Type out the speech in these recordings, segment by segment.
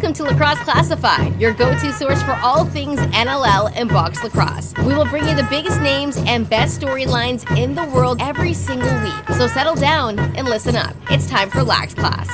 Welcome to Lacrosse Classified, your go-to source for all things NLL and box lacrosse. We will bring you the biggest names and best storylines in the world every single week. So settle down and listen up. It's time for Lax Class.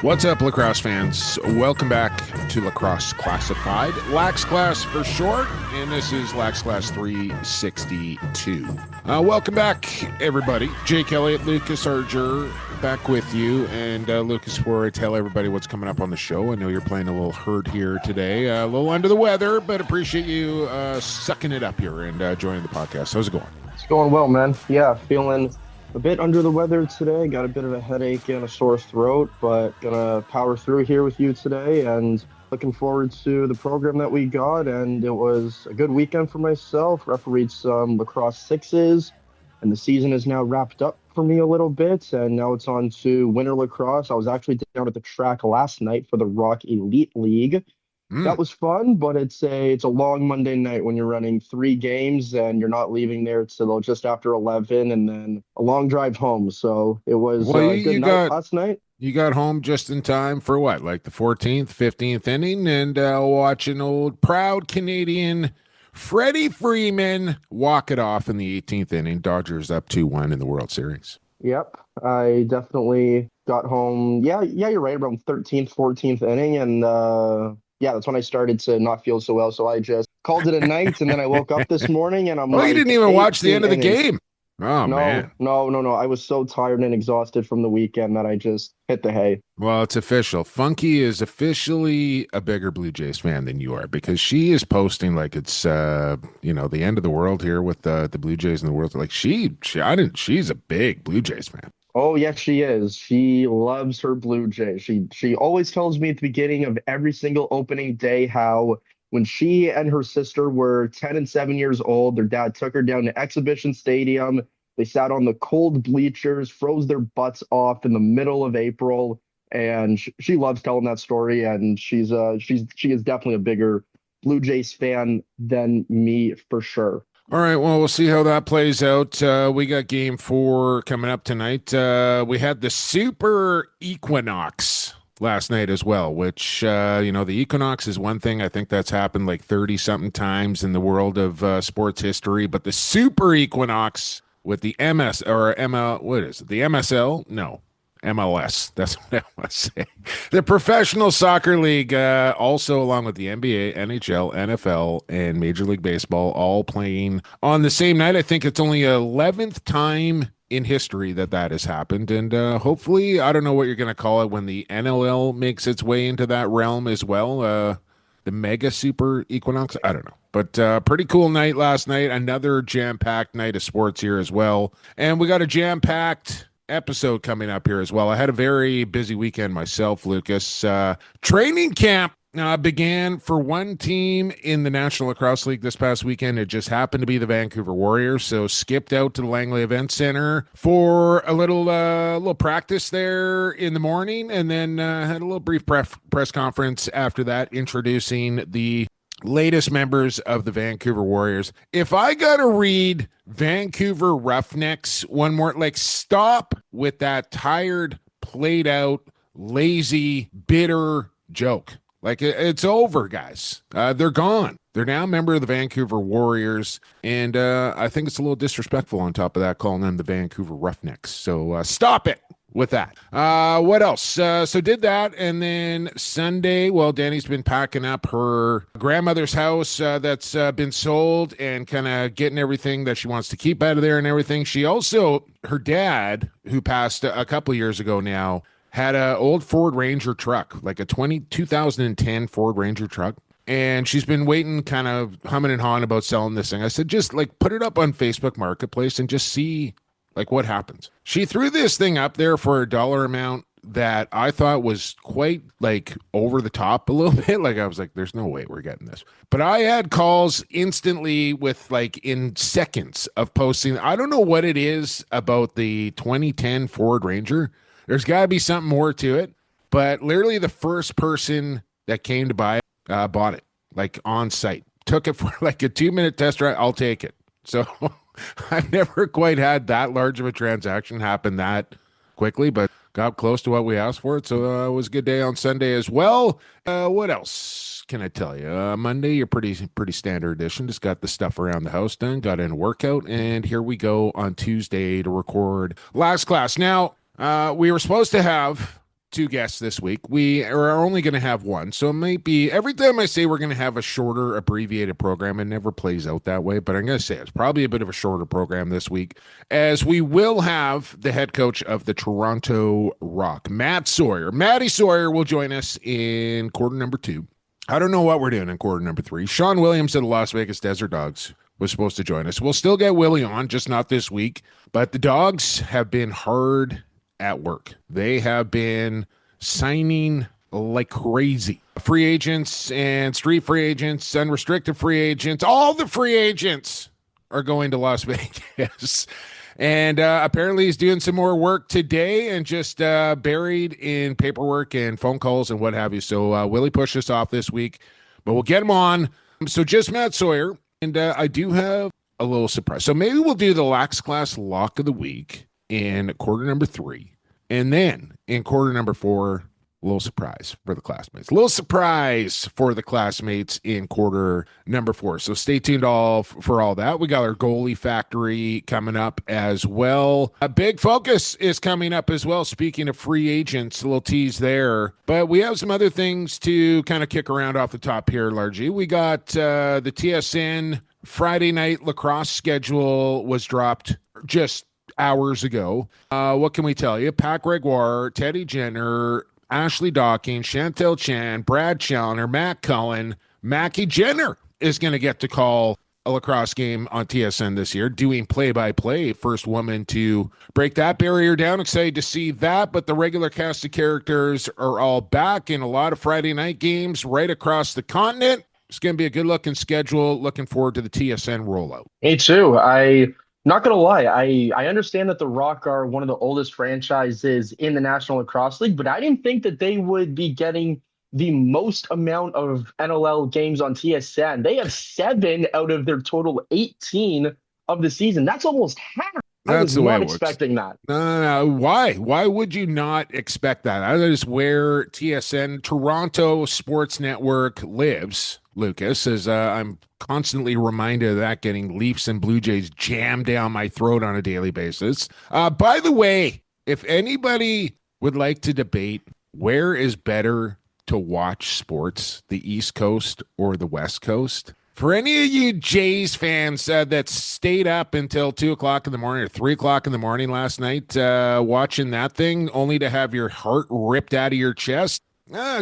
What's up, lacrosse fans? Welcome back to Lacrosse Classified. Lax Class for short, and this is Lax Class 362. Welcome back, everybody. Jake Elliott, Lucas Arger, back with you. And Lucas, before I tell everybody what's coming up on the show, I know you're playing a little hurt here today. A little under the weather, but appreciate you sucking it up here and joining the podcast. How's it going? It's going well, man. Yeah, feeling a bit under the weather today. Got a bit of a headache and a sore throat, but gonna power through here with you today and looking forward to the program that we got. And it was a good weekend for myself. Refereed some lacrosse sixes, and the season is now wrapped up for me a little bit. And now it's on to winter lacrosse. I was actually down at the track last night for the Rock Elite League. That was fun, but it's a long Monday night when you're running 3 games and you're not leaving there till just after 11, and then a long drive home. So it was a good night last night. You got home just in time for what, like the 14th, 15th inning, and watching old proud Canadian Freddie Freeman walk it off in the 18th inning. Dodgers up 2-1 in the World Series. Yep, I definitely got home. Yeah, you're right, around 13th, 14th inning, and yeah, that's when I started to not feel so well. So I just called it a night, and then I woke up this morning, and I'm like, you didn't even watch the end of the game. Oh, man. No. I was so tired and exhausted from the weekend that I just hit the hay. Well, it's official. Funky is officially a bigger Blue Jays fan than you are, because she is posting like it's, the end of the world here with the Blue Jays in the world. Like she's a big Blue Jays fan. Oh, yes, she is. She loves her Blue Jays. She always tells me at the beginning of every single opening day how when she and her sister were 10 and 7 years old, their dad took her down to Exhibition Stadium. They sat on the cold bleachers, froze their butts off in the middle of April, and she loves telling that story. And she is definitely a bigger Blue Jays fan than me for sure. All right, well, we'll see how that plays out. We got game 4 coming up tonight. We had the Super Equinox last night as well, which, the Equinox is one thing. I think that's happened like 30-something times in the world of sports history. But the Super Equinox with the MS or ML, what is it? The MSL? No. MLS. That's what I want to say. The Professional Soccer League, also along with the NBA, NHL, NFL, and Major League Baseball, all playing on the same night. I think it's only 11th time in history that has happened. And hopefully, I don't know what you're going to call it when the NLL makes its way into that realm as well. The Mega Super Equinox. I don't know. But pretty cool night last night. Another jam-packed night of sports here as well. And we got a jam-packed episode coming up here as well. I had a very busy weekend myself, Lucas. Training camp began for one team in the National Lacrosse League this past weekend. It just happened to be the Vancouver Warriors, so skipped out to the Langley Event Center for a little practice there in the morning, and then had a little brief press conference after that, introducing the latest members of the Vancouver Warriors. If I gotta read Vancouver Roughnecks one more, stop with that tired, played out, lazy, bitter joke. It's over, guys. They're gone. They're now a member of the Vancouver Warriors, and I think it's a little disrespectful on top of that, calling them the Vancouver Roughnecks. So stop it with that. What else? So did that, and then Sunday, well, Danny's been packing up her grandmother's house that's been sold and kind of getting everything that she wants to keep out of there and everything. She also, her dad, who passed a couple of years ago now, had an old Ford Ranger truck, like a 2010 Ford Ranger truck. And she's been waiting, kind of humming and hawing about selling this thing. I said, just put it up on Facebook Marketplace and just see what happens. She threw this thing up there for a dollar amount that I thought was quite over the top a little bit. I was like, there's no way we're getting this. But I had calls instantly with in seconds of posting. I don't know what it is about the 2010 Ford Ranger. There's got to be something more to it. But literally the first person that came to buy it bought it on site. took it for like a 2-minute test ride, I'll take it. So I've never quite had that large of a transaction happen that quickly, but got close to what we asked for it. So it was a good day on Sunday as well. What else can I tell you? Monday, you're pretty standard edition. Just got the stuff around the house done, got in a workout, and here we go on Tuesday to record Lax Class. Now, we were supposed to have 2 guests this week. We are only going to have one. So it might be, every time I say we're going to have a shorter abbreviated program, it never plays out that way, but I'm going to say it's probably a bit of a shorter program this week, as we will have the head coach of the Toronto Rock, Matt Sawyer. Matty Sawyer will join us in quarter number 2. I don't know what we're doing in quarter number 3. Sean Williams of the Las Vegas Desert Dogs was supposed to join us. We'll still get Willie on, just not this week, but the Dogs have been hard at work. They have been signing like crazy. Free agents and street free agents, unrestricted free agents, all the free agents are going to Las Vegas. And apparently he's doing some more work today and just buried in paperwork and phone calls and what have you. So Willie pushed us off this week, but we'll get him on. So just Matt Sawyer. And I do have a little surprise. So maybe we'll do the Lax Class lock of the week in quarter number 3. And then in quarter number 4, a little surprise for the classmates. A little surprise for the classmates in quarter number 4. So stay tuned for all that. We got our Goalie Factory coming up as well. A big focus is coming up as well. Speaking of free agents, a little tease there. But we have some other things to kind of kick around off the top here, largely. We got the TSN Friday night lacrosse schedule was dropped just hours ago. What can we tell you? Pat Gregoire, Teddy Jenner, Ashley Docking, Chantel Chan, Brad Challoner, Matt Cullen, Mackie Jenner is going to get to call a lacrosse game on TSN this year, doing play-by-play. First woman to break that barrier down. Excited to see that, but the regular cast of characters are all back in a lot of Friday night games right across the continent. It's going to be a good-looking schedule. Looking forward to the TSN rollout. Me too. Not gonna lie, I understand that the Rock are one of the oldest franchises in the National Lacrosse League, but I didn't think that they would be getting the most amount of NLL games on TSN. They have 7 out of their total 18 of the season. That's almost half. I was not expecting that. No. Why? Why would you not expect that? That is where TSN, Toronto Sports Network, lives, Lucas, as I'm constantly reminded of that, getting Leafs and Blue Jays jammed down my throat on a daily basis. By the way, if anybody would like to debate where is better to watch sports, the East Coast or the West Coast, for any of you Jays fans that stayed up until 2 o'clock in the morning or 3 o'clock in the morning last night watching that thing, only to have your heart ripped out of your chest,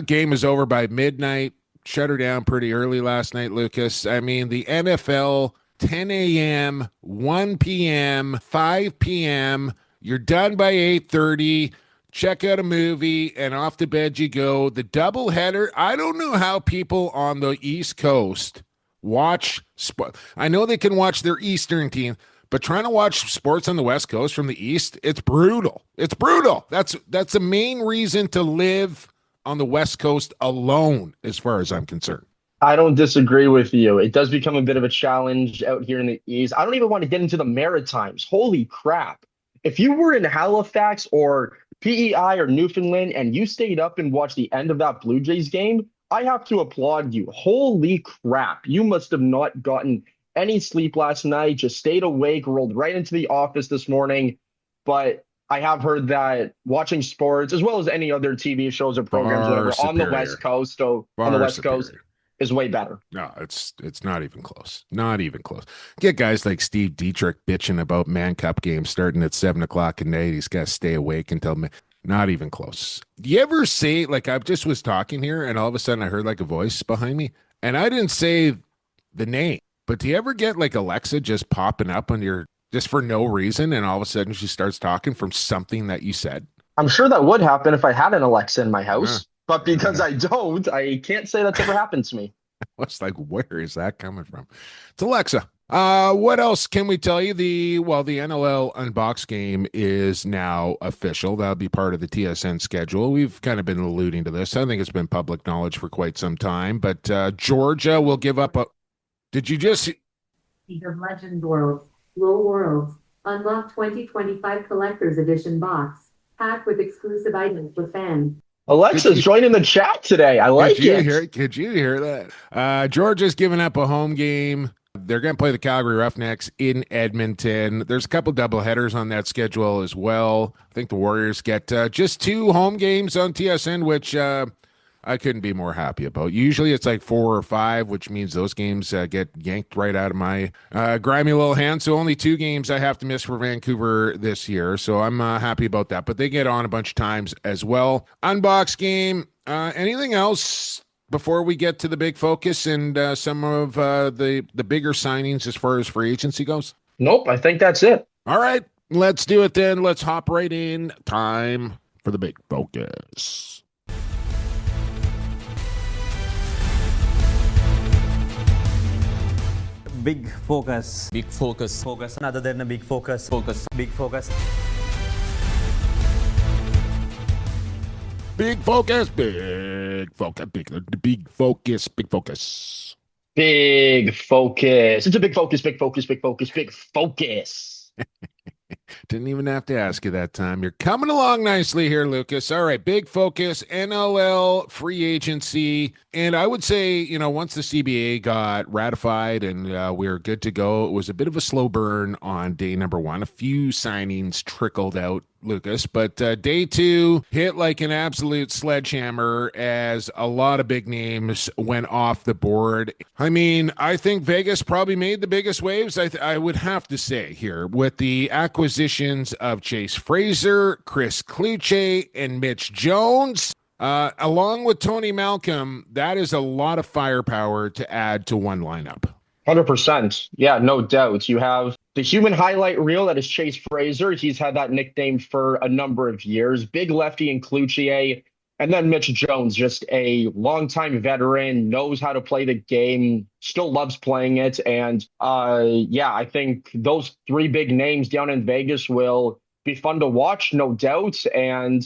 game is over by midnight. Shut her down pretty early last night, Lucas. I mean, the NFL, 10 a.m., 1 p.m., 5 p.m., you're done by 8:30, check out a movie, and off to bed you go. The doubleheader, I don't know how people on the East Coast watch sport. I know they can watch their Eastern team, but trying to watch sports on the West Coast from the East, it's brutal. It's brutal. That's the main reason to live on the West Coast alone, as far as I'm concerned. I don't disagree with you. It does become a bit of a challenge out here in the East. I don't even want to get into the Maritimes. Holy crap. If you were in Halifax or PEI or Newfoundland and you stayed up and watched the end of that Blue Jays game, I have to applaud you. Holy crap. You must have not gotten any sleep last night, just stayed awake, rolled right into the office this morning. But I have heard that watching sports, as well as any other TV shows or programs, whatever, on the West Coast, is way better. No, it's not even close. Not even close. Get guys like Steve Dietrich bitching about Man Cup games starting at 7 o'clock at night. He's got to stay awake until not even close. Do you ever say, like, I just was talking here and all of a sudden I heard like a voice behind me and I didn't say the name, but do you ever get like Alexa just popping up on your, just for no reason, and all of a sudden she starts talking from something that you said? I'm sure that would happen if I had an Alexa in my house, but because I don't, I can't say that's ever happened to me. I was like, where is that coming from? It's Alexa. What else can we tell you? The NLL Unbox game is now official. That'll be part of the TSN schedule. We've kind of been alluding to this. I think it's been public knowledge for quite some time, but Georgia will give up Did you just League of Legends Worlds, LOL Worlds, unlock 2025 Collector's Edition box, packed with exclusive items for fans. Alexa's joining the chat today. I like it. Could you hear that? Georgia's given up a home game. They're going to play the Calgary Roughnecks in Edmonton. There's a couple doubleheaders on that schedule as well. I think the Warriors get just 2 home games on TSN, which I couldn't be more happy about. Usually it's like 4 or 5, which means those games get yanked right out of my grimy little hand. So only 2 games I have to miss for Vancouver this year. So I'm happy about that. But they get on a bunch of times as well. Unbox game. Anything else before we get to the big focus and some of the bigger signings as far as free agency goes? Nope, I think that's it. All right, let's do it then. Let's hop right in. Time for the big focus. Big focus. Big focus. Focus. Other than a big focus. Focus. Big focus. Big focus. Big focus. Big focus. Big focus. Big focus. It's a big focus, big focus, big focus, big focus. Didn't even have to ask you that time. You're coming along nicely here, Lucas. All right, big focus, NLL free agency. And I would say, once the CBA got ratified and we were good to go, it was a bit of a slow burn on day number 1. A few signings trickled out, Lucas, but day 2 hit like an absolute sledgehammer as a lot of big names went off the board. I mean, I think Vegas probably made the biggest waves, I would have to say here, with the acquisitions of Chase Fraser, Chris Kluche, and Mitch Jones. Along with Tony Malcolm, that is a lot of firepower to add to one lineup. 100%. Yeah, no doubt. You have the human highlight reel that is Chase Fraser. He's had that nickname for a number of years. Big lefty in Kluche. And then Mitch Jones, just a longtime veteran, knows how to play the game, still loves playing it. And I think those 3 big names down in Vegas will be fun to watch, no doubt. And,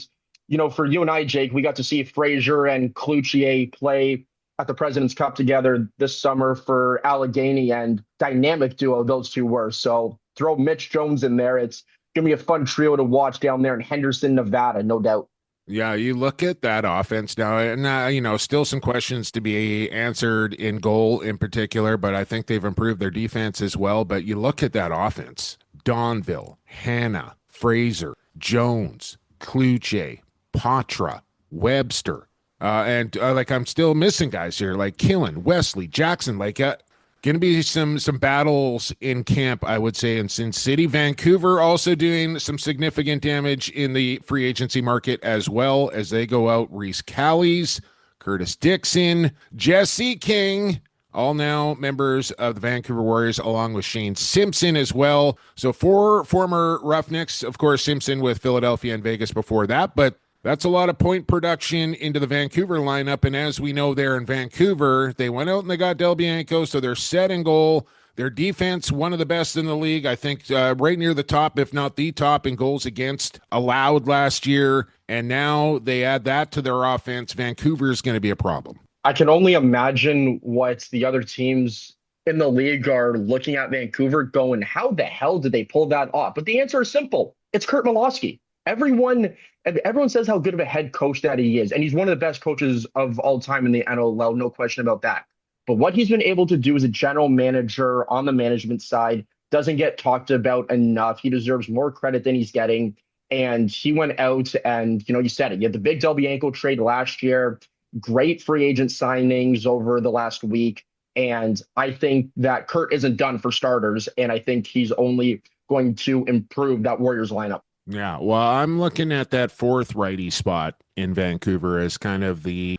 for you and I, Jake, we got to see Fraser and Kluche play at the President's Cup together this summer for Allegheny, and dynamic duo those 2 were. So throw Mitch Jones in there. It's going to be a fun trio to watch down there in Henderson, Nevada, no doubt. Yeah, you look at that offense now, and still some questions to be answered in goal in particular, but I think they've improved their defense as well. But you look at that offense: Donville, Hanna, Fraser, Jones, Kluche, Patra, Webster. I'm still missing guys here like Killen, Wesley, Jackson. Going to be some battles in camp, I would say, in Sin City. Vancouver also doing some significant damage in the free agency market as well as they go out. Reese Callies, Curtis Dixon, Jesse King, all now members of the Vancouver Warriors, along with Shane Simpson as well. So 4 former Roughnecks, of course, Simpson with Philadelphia and Vegas before that, but that's a lot of point production into the Vancouver lineup. And as we know, there in Vancouver, they went out and they got Del Bianco, so they're set in goal. Their defense, one of the best in the league, I think right near the top, if not the top, in goals against allowed last year. And now they add that to their offense. Vancouver is going to be a problem. I can only imagine what the other teams in the league are looking at Vancouver going, how the hell did they pull that off? But the answer is simple. It's Kurt Milosky. Everyone says how good of a head coach that he is, and he's one of the best coaches of all time in the NLL, no question about that. But what he's been able to do as a general manager on the management side doesn't get talked about enough. He deserves more credit than he's getting. And he went out and, you said it. You had the big Del Bianco trade last year, great free agent signings over the last week. And I think that Kurt isn't done for starters, and I think he's only going to improve that Warriors lineup. Yeah, well, I'm looking at that 4th righty spot in Vancouver as kind of the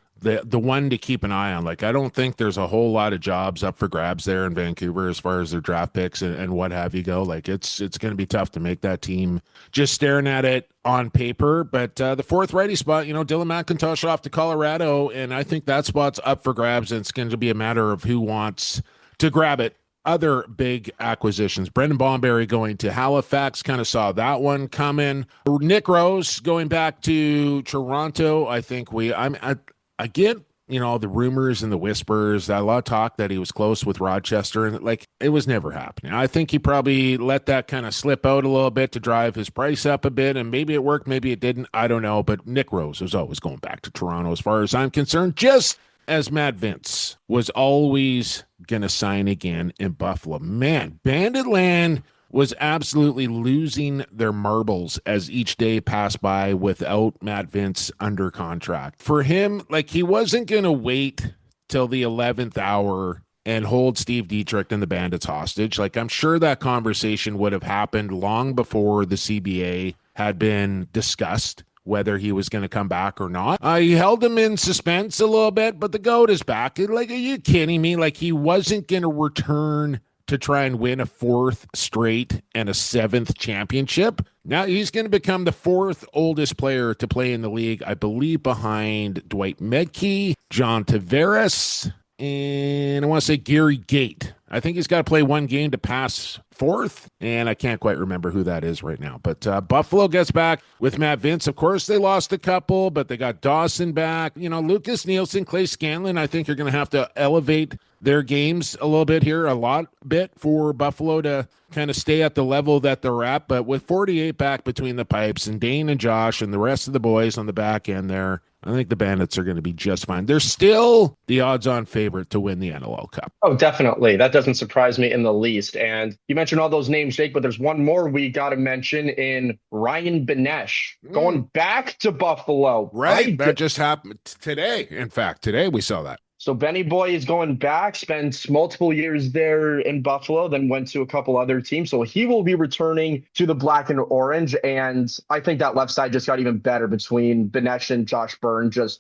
one to keep an eye on. I don't think there's a whole lot of jobs up for grabs there in Vancouver as far as their draft picks and what have you go. It's going to be tough to make that team just staring at it on paper. But the 4th righty spot, Dylan McIntosh off to Colorado, and I think that spot's up for grabs, and it's going to be a matter of who wants to grab it. Other big acquisitions: Brendan Bomberry going to Halifax, kind of saw that one coming. Nick Rose going back to Toronto. I think I get the rumors and the whispers, a lot of talk that he was close with Rochester, and like it was never happening. I think he probably let that kind of slip out a little bit to drive his price up a bit, and maybe it worked, maybe it didn't. I don't know, but Nick Rose was always going back to Toronto as far as I'm concerned, just as Matt Vince was always going to sign again in Buffalo. Man, Banditland was absolutely losing their marbles as each day passed by without Matt Vince under contract. For him, like he wasn't going to wait till the 11th hour and hold Steve Dietrich and the Bandits hostage. Like I'm sure that conversation would have happened long before the CBA had been discussed, whether he was going to come back or not. He held him in suspense a little bit, but the GOAT is back. Like, are you kidding me? Like he wasn't going to return to try and win a 4th straight and a 7th championship. Now he's going to become the 4th oldest player to play in the league, I believe, behind Dwight Medke, John Tavares, and I want to say Gary Gate. I think he's got to play one game to pass 4th, and I can't quite remember who that is right now. But Buffalo gets back with Matt Vince. Of course, they lost a couple, but they got Dawson back. Lucas Nielsen, Clay Scanlon, I think you're going to have to elevate their games a little bit here, for Buffalo to kind of stay at the level that they're at. But with 48 back between the pipes and Dane and Josh and the rest of the boys on the back end there, I think the Bandits are going to be just fine. They're still the odds-on favorite to win the NLL Cup. Oh, definitely. That doesn't surprise me in the least. And you mentioned all those names, Jake, but there's one more we got to mention in Ryan Benesh going back to Buffalo. Right. That just happened today. In fact, today we saw that. So Benny Boy is going back, spent multiple years there in Buffalo, then went to a couple other teams. So he will be returning to the black and orange. And I think that left side just got even better between Benesh and Josh Byrne. They're just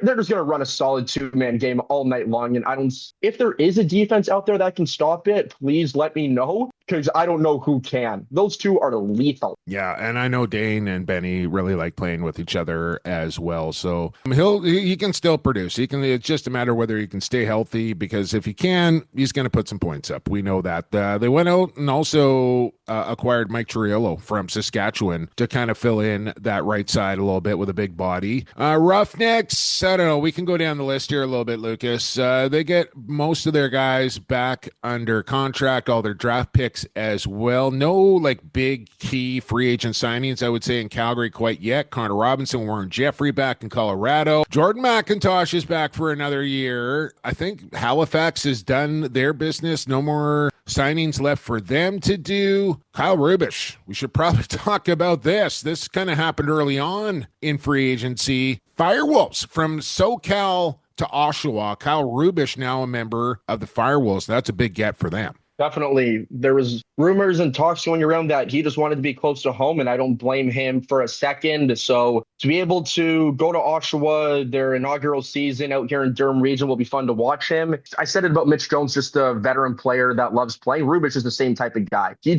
going to run a solid 2-man game all night long. And if there is a defense out there that can stop it, please let me know, because I don't know who can. Those two are lethal. Yeah, and I know Dane and Benny really like playing with each other as well. So he can still produce. It's just a matter of whether he can stay healthy, because if he can, he's going to put some points up. We know that. They went out and also acquired Mike Triolo from Saskatchewan to kind of fill in that right side a little bit with a big body. Roughnecks, I don't know. We can go down the list here a little bit, Lucas. They get most of their guys back under contract, all their draft picks as well. No like big key free agent signings, I would say, in Calgary quite yet. Connor Robinson, Warren Jeffrey back in Colorado. Jordan McIntosh is back for another year. I think Halifax has done their business. No more signings left for them to do. Kyle Rubish, we should probably talk about this. This kind of happened early on in free agency. Firewolves from SoCal to Oshawa. Kyle Rubish now a member of the Firewolves. That's a big get for them. Definitely. There was rumors and talks going around that he just wanted to be close to home, and I don't blame him for a second. So to be able to go to Oshawa, their inaugural season out here in Durham region, will be fun to watch him. I said it about Mitch Jones, just a veteran player that loves playing. Rubish is the same type of guy. He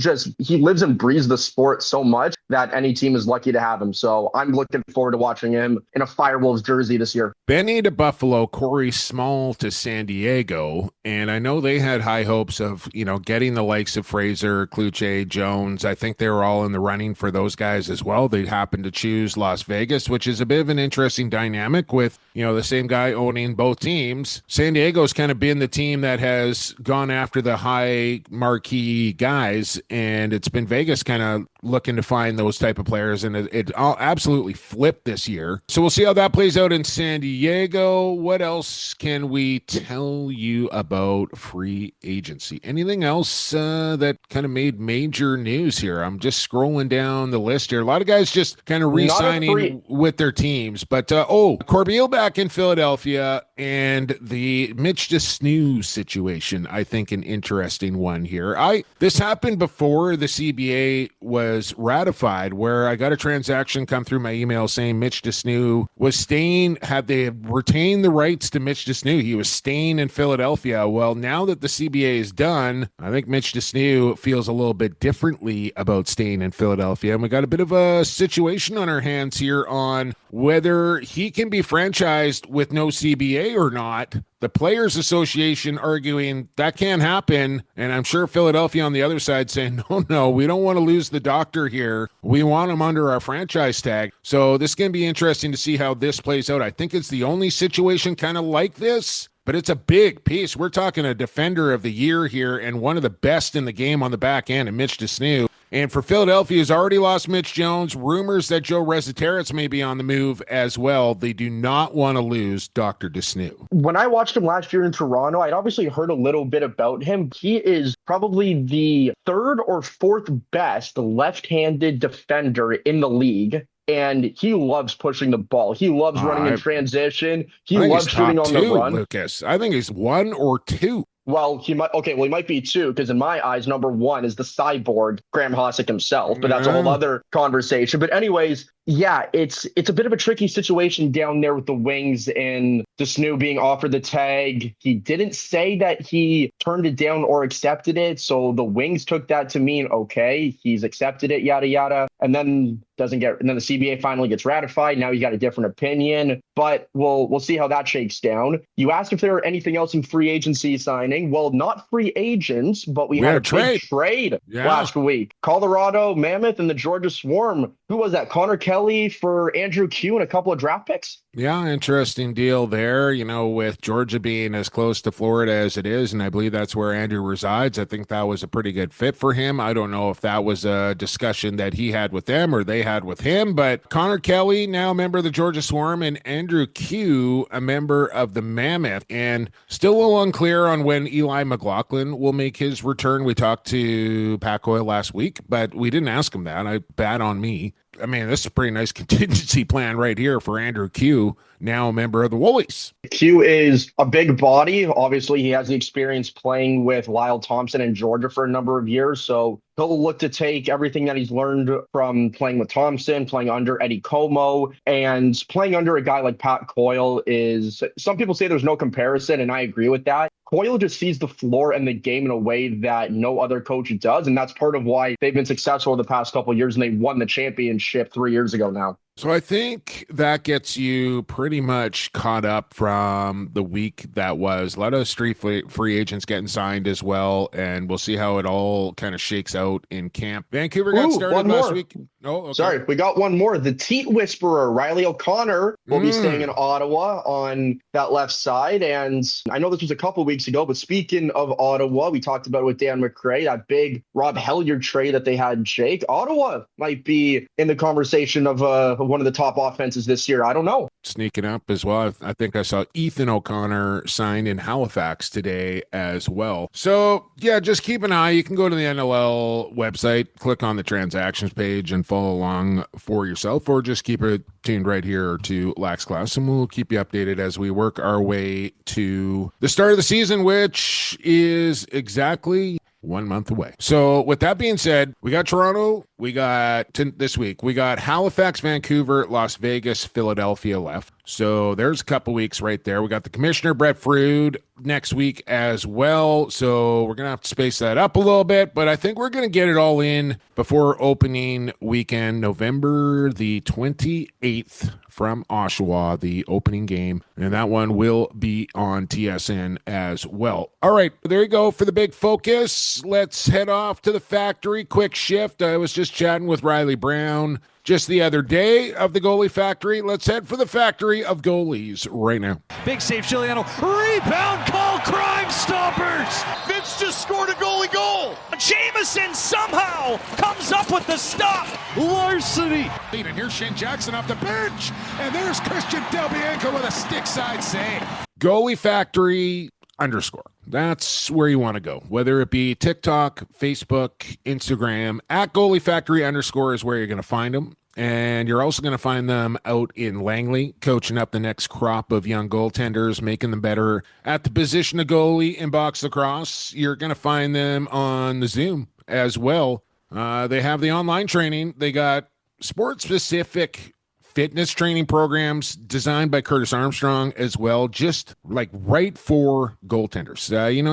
lives and breathes the sport so much that any team is lucky to have him. So I'm looking forward to watching him in a Firewolves jersey this year. Benny to Buffalo, Corey Small to San Diego. And I know they had high hopes of, getting the likes of Fraser, Kluche, Jones. I think they were all in the running for those guys as well. They happened to choose Las Vegas, which is a bit of an interesting dynamic with, the same guy owning both teams. San Diego's kind of been the team that has gone after the high marquee guys, and it's been Vegas kind of looking to find those type of players, and it absolutely flipped this year. So we'll see how that plays out in San Diego. What else can we tell you about free agency? Anything else that kind of made major news here? I'm just scrolling down the list here. A lot of guys just kind of re-signing with their teams. But, Corbeil back in Philadelphia, and the Mitch DeSnoo situation, I think an interesting one here. This happened before the CBA was ratified, where I got a transaction come through my email saying Mitch DeSnoo was staying, had they retained the rights to Mitch DeSnoo, he was staying in Philadelphia. Well, now that the CBA is done, one. I think Mitch DeSnew feels a little bit differently about staying in Philadelphia. And we got a bit of a situation on our hands here on whether he can be franchised with no CBA or not. The Players Association arguing that can't happen. And I'm sure Philadelphia on the other side saying, no, we don't want to lose the doctor here. We want him under our franchise tag. So this is going to be interesting to see how this plays out. I think it's the only situation kind of like this, but it's a big piece. We're talking a defender of the year here and one of the best in the game on the back end, and Mitch DeSnew. And for Philadelphia, who's already lost Mitch Jones, rumors that Joe Resetarits may be on the move as well. They do not want to lose Dr. DeSnew. When I watched him last year in Toronto, I'd obviously heard a little bit about him. He is probably the third or fourth best left-handed defender in the league. And he loves pushing the ball. He loves running in transition. He loves shooting on the run. Lucas, I think he's 1 or 2. Well, he might be 2, because in my eyes, number 1 is the cyborg, Graham Hossick himself, but that's a whole other conversation. But anyways, yeah, it's a bit of a tricky situation down there with the Wings and DeSnew being offered the tag. He didn't say that he turned it down or accepted it, so the Wings took that to mean, okay, he's accepted it, yada, yada, and then the CBA finally gets ratified. Now you got a different opinion, but we'll see how that shakes down. You asked if there were anything else in free agency signing. Well, not free agents, but we had a big trade last week. Colorado Mammoth and the Georgia Swarm. Who was that? Connor Kelly for Andrew Q and a couple of draft picks? Yeah, interesting deal there, with Georgia being as close to Florida as it is, and I believe that's where Andrew resides. I think that was a pretty good fit for him. I don't know if that was a discussion that he had with them or they had with him, but Connor Kelly, now a member of the Georgia Swarm, and Andrew Q, a member of the Mammoth, and still a little unclear on when Eli McLaughlin will make his return. We talked to Pat Coyle last week, but we didn't ask him that. Bad on me. I mean, this is a pretty nice contingency plan right here for Andrew Q, now a member of the Woolies. Q is a big body. Obviously, he has the experience playing with Lyle Thompson in Georgia for a number of years. So he'll look to take everything that he's learned from playing with Thompson, playing under Eddie Como, and playing under a guy like Pat Coyle is, some people say there's no comparison, and I agree with that. Coyle just sees the floor and the game in a way that no other coach does, and that's part of why they've been successful the past couple of years, and they won the championship 3 years ago now. So I think that gets you pretty much caught up from the week that was. A lot of street free agents getting signed as well, and we'll see how it all kind of shakes out in camp. Vancouver got started last week. Oh, okay. Sorry, we got one more. The Teat Whisperer, Riley O'Connor, will be staying in Ottawa on that left side. And I know this was a couple weeks ago, but speaking of Ottawa, we talked about it with Dan McRae, that big Rob Hellyer trade that they had, Jake. Ottawa might be in the conversation of one of the top offenses this year. I don't know. Sneaking up as well. I think I saw Ethan O'Connor signed in Halifax today as well. So, yeah, just keep an eye. You can go to the NLL website, click on the transactions page, and follow along for yourself, or just keep it tuned right here to Lax Class, and we'll keep you updated as we work our way to the start of the season, which is exactly 1 month away. So with that being said, we got Toronto, this week, we got Halifax, Vancouver, Las Vegas, Philadelphia left. So there's a couple weeks right there. We got the commissioner, Brett Frood, next week as well. So we're going to have to space that up a little bit, but I think we're going to get it all in before opening weekend, November the 28th from Oshawa, the opening game. And that one will be on TSN as well. All right, there you go for the big focus. Let's head off to the factory. Quick shift. I was just chatting with Riley Brown just the other day of the Goalie Factory. Let's head for the factory of goalies right now. Big save, Giuliano. Rebound call, Crime Stoppers. Vince just scored a goalie goal. Jameson somehow comes up with the stop. Larceny. And here's Shane Jackson off the bench. And there's Christian Del Bianco with a stick side save. Goalie Factory _ That's where you want to go, whether it be TikTok, Facebook, Instagram. At Goalie Factory _ is where you're going to find them. And you're also going to find them out in Langley, coaching up the next crop of young goaltenders, making them better at the position of goalie in box lacrosse. You're going to find them on the Zoom as well. They have the online training. They got sport-specific fitness training programs designed by Curtis Armstrong as well, just like right for goaltenders.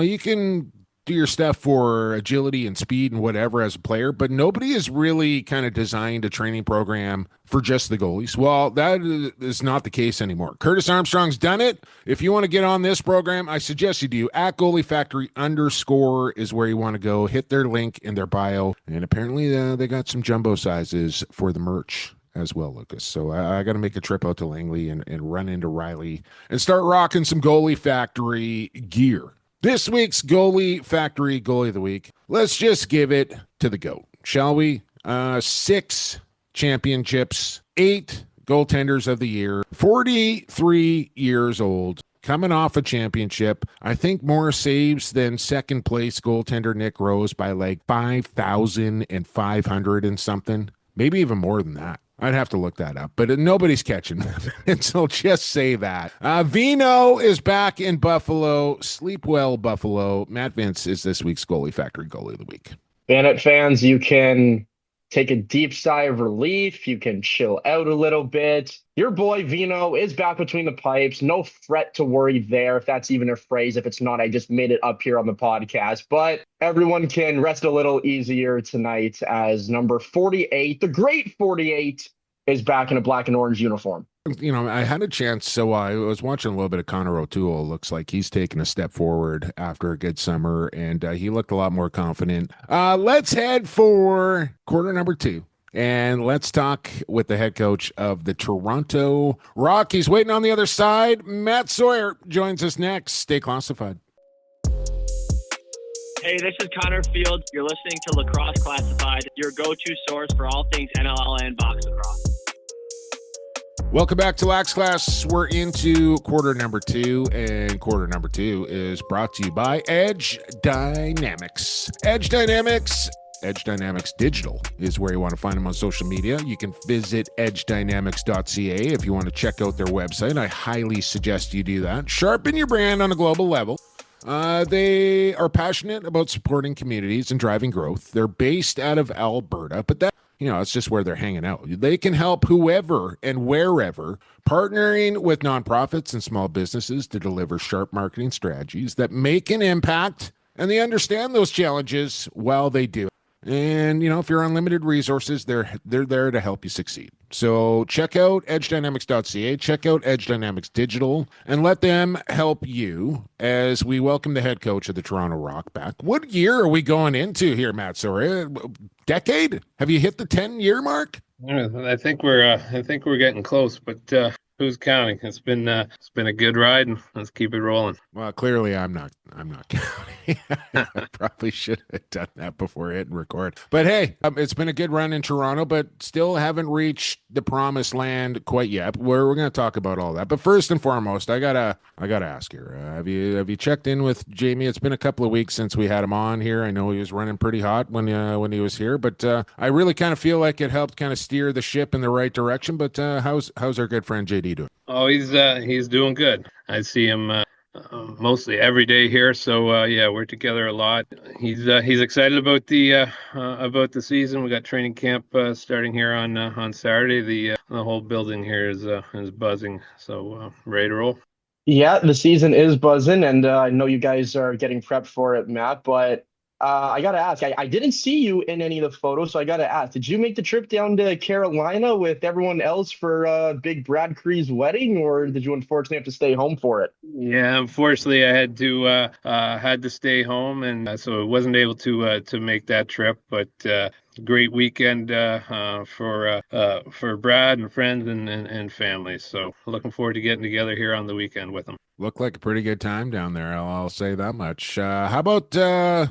You can do your stuff for agility and speed and whatever as a player, but nobody has really kind of designed a training program for just the goalies. Well, that is not the case anymore. Curtis Armstrong's done it. If you want to get on this program, I suggest you do. At Goalie Factory _ is where you want to go. Hit their link in their bio. And apparently they got some jumbo sizes for the merch as well, Lucas. So I got to make a trip out to Langley and run into Riley and start rocking some Goalie Factory gear. This week's Goalie Factory Goalie of the Week. Let's just give it to the GOAT, shall we? 6 championships, 8 goaltenders of the year, 43 years old, coming off a championship. I think more saves than second place goaltender Nick Rose by like 5,500 and something. Maybe even more than that. I'd have to look that up, but nobody's catching them. And so just say that. Vino is back in Buffalo. Sleep well, Buffalo. Matt Vince is this week's Goalie Factory Goalie of the Week. Bandit fans, you can take a deep sigh of relief. You can chill out a little bit. Your boy Vino is back between the pipes. No fret to worry there, if that's even a phrase. If it's not, I just made it up here on the podcast. But everyone can rest a little easier tonight as number 48, the great 48, is back in a black and orange uniform. You know, I had a chance, so I was watching a little bit of Connor O'Toole. Looks like he's taken a step forward after a good summer, and he looked a lot more confident. Let's head for quarter number 2, and let's talk with the head coach of the Toronto Rock. He's waiting on the other side. Matt Sawyer joins us next. Stay classified. Hey, this is Connor Field. You're listening to Lacrosse Classified, your go-to source for all things NLL and box lacrosse. Welcome back to Lax Class. We're into quarter number 2, and quarter number 2 is brought to you by Edge Dynamics. Edge Dynamics Digital is where you want to find them on social media. You can visit edgedynamics.ca if you want to check out their website. I highly suggest you do that. Sharpen your brand on a global level. They are passionate about supporting communities and driving growth. They're based out of Alberta, but that, it's just where they're hanging out. They can help whoever and wherever, partnering with nonprofits and small businesses to deliver sharp marketing strategies that make an impact, and they understand those challenges while they do. And, if you're on limited resources, they're there to help you succeed. So check out edgedynamics.ca, check out Edge Dynamics Digital, and let them help you as we welcome the head coach of the Toronto Rock back. What year are we going into here, Matt Sawyer? Decade? Have you hit the 10-year mark? I think we're getting close, but who's counting? It's been a good ride, and let's keep it rolling. Well, clearly I'm not counting. I probably should have done that before hitting record. But hey, it's been a good run in Toronto, but still haven't reached the promised land quite yet. We're going to talk about all that. But first and foremost, I gotta ask here. Have you checked in with Jamie? It's been a couple of weeks since we had him on here. I know he was running pretty hot when he was here, but I really kind of feel like it helped kind of steer the ship in the right direction. But how's our good friend JD doing? Oh, he's doing good. I see him mostly every day here, so we're together a lot. He's excited about the season. We got training camp starting here on Saturday. The whole building here is buzzing, so ready to roll. Yeah, the season is buzzing, and I know you guys are getting prepped for it, Matt, but I got to ask, I didn't see you in any of the photos, so I got to ask, did you make the trip down to Carolina with everyone else for Big Brad Cree's wedding, or did you unfortunately have to stay home for it? Yeah, unfortunately, I had to stay home, and so I wasn't able to make that trip, but great weekend for Brad and friends and family. So looking forward to getting together here on the weekend with them. Looked like a pretty good time down there. I'll say that much. How about the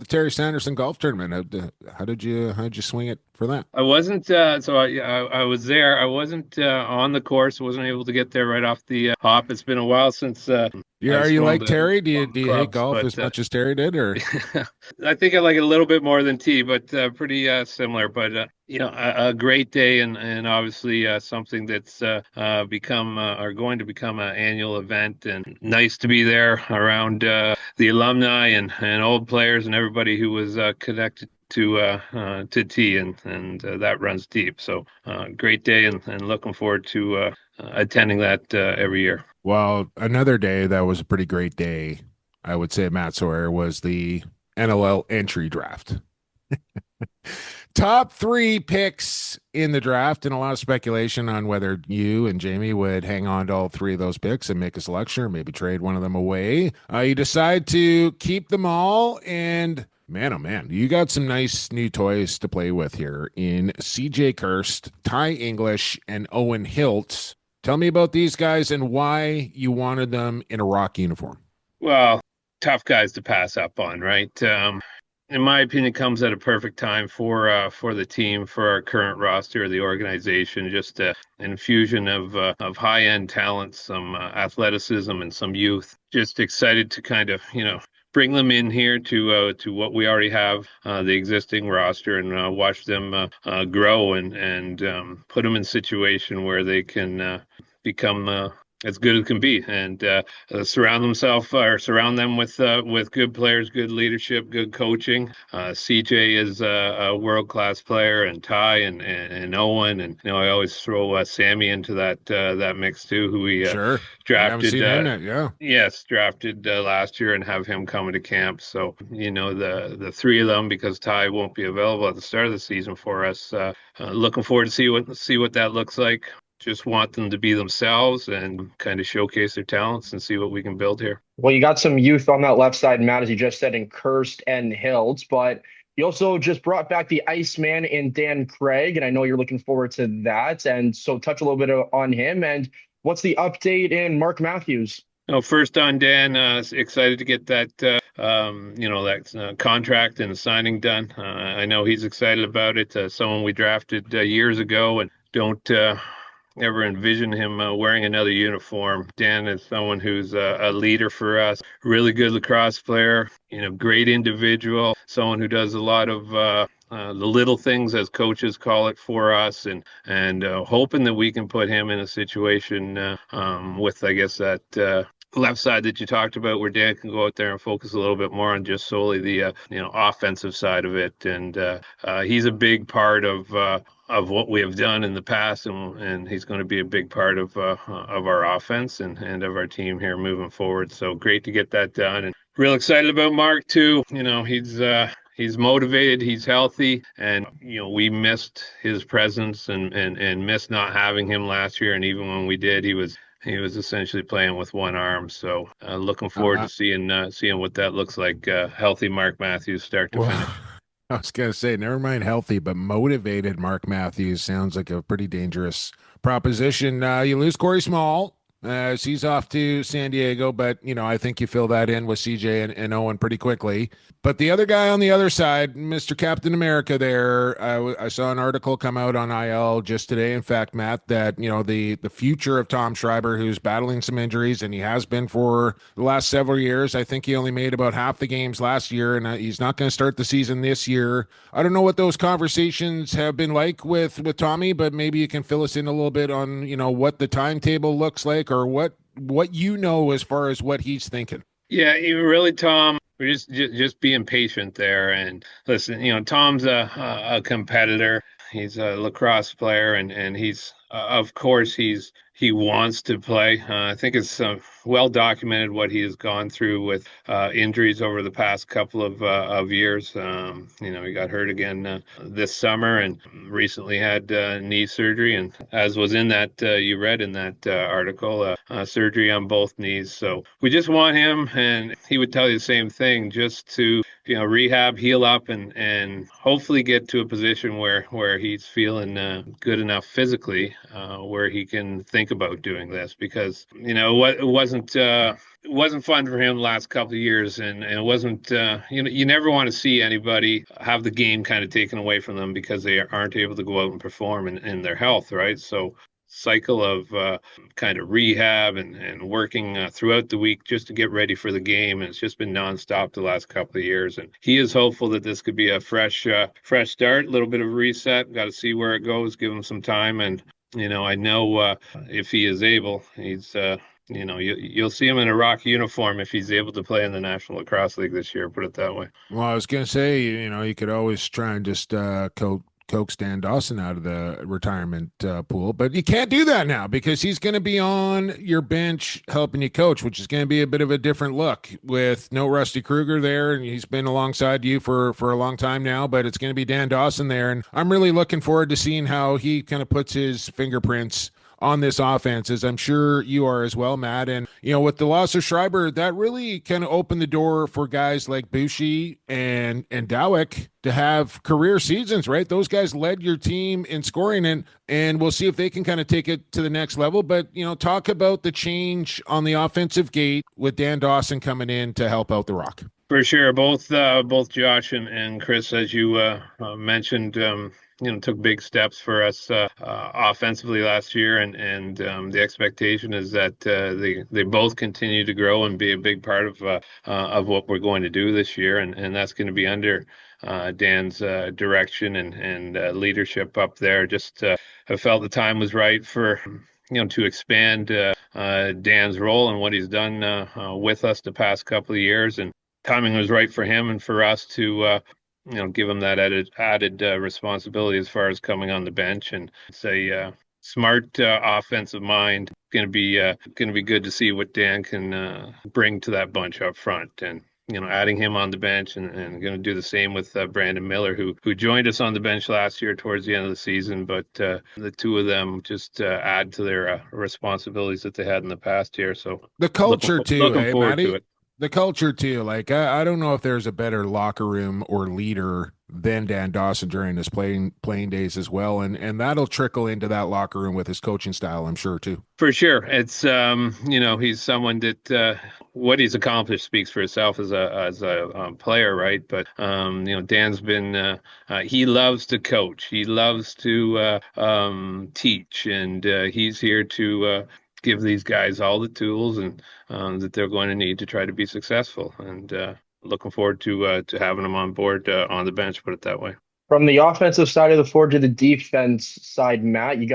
Terry Sanderson golf tournament? How did you swing it for that? I wasn't. I was there. I wasn't on the course. Wasn't able to get there right off the hop. It's been a while since. Are you like Terry? Do you hate golf as much as Terry did, or? I think I like it a little bit more than T, but pretty similar. But a great day, and obviously something that's going to become an annual event, and nice to be there around the alumni and old players and everybody who was connected to T, and that runs deep. So great day, and looking forward to attending that every year. Well, another day that was a pretty great day, I would say, Matt Sawyer, was the NLL entry draft. Top 3 picks in the draft, and a lot of speculation on whether you and Jamie would hang on to all 3 of those picks and make a selection or maybe trade one of them away. You decide to keep them all, and man, oh man, you got some nice new toys to play with here in CJ Kirst, Ty English, and Owen Hiltz. Tell me about these guys and why you wanted them in a Rock uniform. Well, tough guys to pass up on, right? In my opinion, comes at a perfect time for the team, for our current roster, the organization. Just an infusion of high-end talent, some athleticism, and some youth. Just excited to kind of bring them in here to what we already have, the existing roster, and watch them grow and put them in a situation where they can become as good as can be, and surround them with good players, good leadership, good coaching. CJ is a world-class player, and Ty and Owen, and I always throw Sammy into that mix too, who we sure drafted. Drafted last year, and have him coming to camp. So the 3 of them, because Ty won't be available at the start of the season for us. Looking forward to see what that looks like. Just want them to be themselves and kind of showcase their talents and see what we can build here. Well, you got some youth on that left side, Matt, as you just said, in Kirst and Hiltz, but you also just brought back the Iceman in Dan Craig, and I know you're looking forward to that. And so touch a little bit on him. And what's the update in Mark Matthews? First on Dan, excited to get that contract and the signing done. I know he's excited about it. Someone we drafted years ago, and don't ever envision him wearing another uniform. Dan is someone who's a leader for us, really good lacrosse player, great individual, someone who does a lot of the little things, as coaches call it, for us, and hoping that we can put him in a situation with, I guess, that left side that you talked about, where Dan can go out there and focus a little bit more on just solely the offensive side of it. And he's a big part of what we have done in the past, and he's going to be a big part of our offense and of our team here moving forward. So great to get that done, and real excited about Mark too. He's motivated, he's healthy, and we missed his presence and missed not having him last year. And even when we did, he was essentially playing with one arm. So looking forward to seeing what that looks like. Healthy Mark Matthews start to finish. I was going to say, never mind healthy, but motivated Mark Matthews sounds like a pretty dangerous proposition. You lose Corey Small as he's off to San Diego, but, I think you fill that in with CJ and Owen pretty quickly. But the other guy on the other side, Mr. Captain America there, I saw an article come out on IL just today, in fact, Matt, that, the future of Tom Schreiber, who's battling some injuries, and he has been for the last several years. I think he only made about half the games last year, and he's not going to start the season this year. I don't know what those conversations have been like with Tommy, but maybe you can fill us in a little bit on, what the timetable looks like, or what as far as what he's thinking. Yeah, really, Tom. We're just being patient there, and listen. Tom's a competitor. He's a lacrosse player, and he's of course he wants to play. I think it's well documented what he has gone through with injuries over the past couple of years. He got hurt again this summer, and recently had knee surgery, and as was in that you read in that article, surgery on both knees. So we just want him, and he would tell you the same thing, just to rehab, heal up, and hopefully get to a position where he's feeling good enough physically, where he can think about doing this, because it wasn't fun for him the last couple of years, and it wasn't you never want to see anybody have the game kind of taken away from them because they aren't able to go out and perform in their health, right? So cycle of kind of rehab and working throughout the week just to get ready for the game, and it's just been nonstop the last couple of years. And he is hopeful that this could be a fresh start, a little bit of a reset. Got to see where it goes, give him some time, and I know if he is able, he's you'll see him in a Rock uniform if he's able to play in the National Lacrosse League this year, put it that way. Well, I was going to say, you could always try and just coax Dan Dawson out of the retirement pool. But you can't do that now because he's going to be on your bench helping you coach, which is going to be a bit of a different look with no Rusty Kruger there. And he's been alongside you for a long time now, but it's going to be Dan Dawson there. And I'm really looking forward to seeing how he kind of puts his fingerprints on this offense, as I'm sure you are as well, Matt. And, with the loss of Schreiber, that really kind of opened the door for guys like Bushi and Dowick to have career seasons, right? Those guys led your team in scoring, and we'll see if they can kind of take it to the next level. But, talk about the change on the offensive gate with Dan Dawson coming in to help out the Rock. For sure. Both Josh and Chris, as you mentioned, took big steps for us offensively last year, and the expectation is that they both continue to grow and be a big part of what we're going to do this year, and that's going to be under Dan's direction and leadership up there. Just have felt the time was right for to expand Dan's role and what he's done with us the past couple of years, and timing was right for him and for us to give him that added responsibility as far as coming on the bench. And it's a smart offensive mind. Going to be good to see what Dan can bring to that bunch up front. And adding him on the bench and going to do the same with Brandon Miller, who joined us on the bench last year towards the end of the season. But the two of them just add to their responsibilities that they had in the past year. So the culture looking forward to it. The culture too. Like I don't know if there's a better locker room or leader than Dan Dawson during his playing days as well, and that'll trickle into that locker room with his coaching style, I'm sure too. For sure, it's he's someone that what he's accomplished speaks for itself as a player, right? But Dan's been he loves to coach, he loves to teach, and he's here to give these guys all the tools and that they're going to need to try to be successful, and looking forward to having them on board on the bench, put it that way. From the offensive side of the floor to the defense side, Matt, you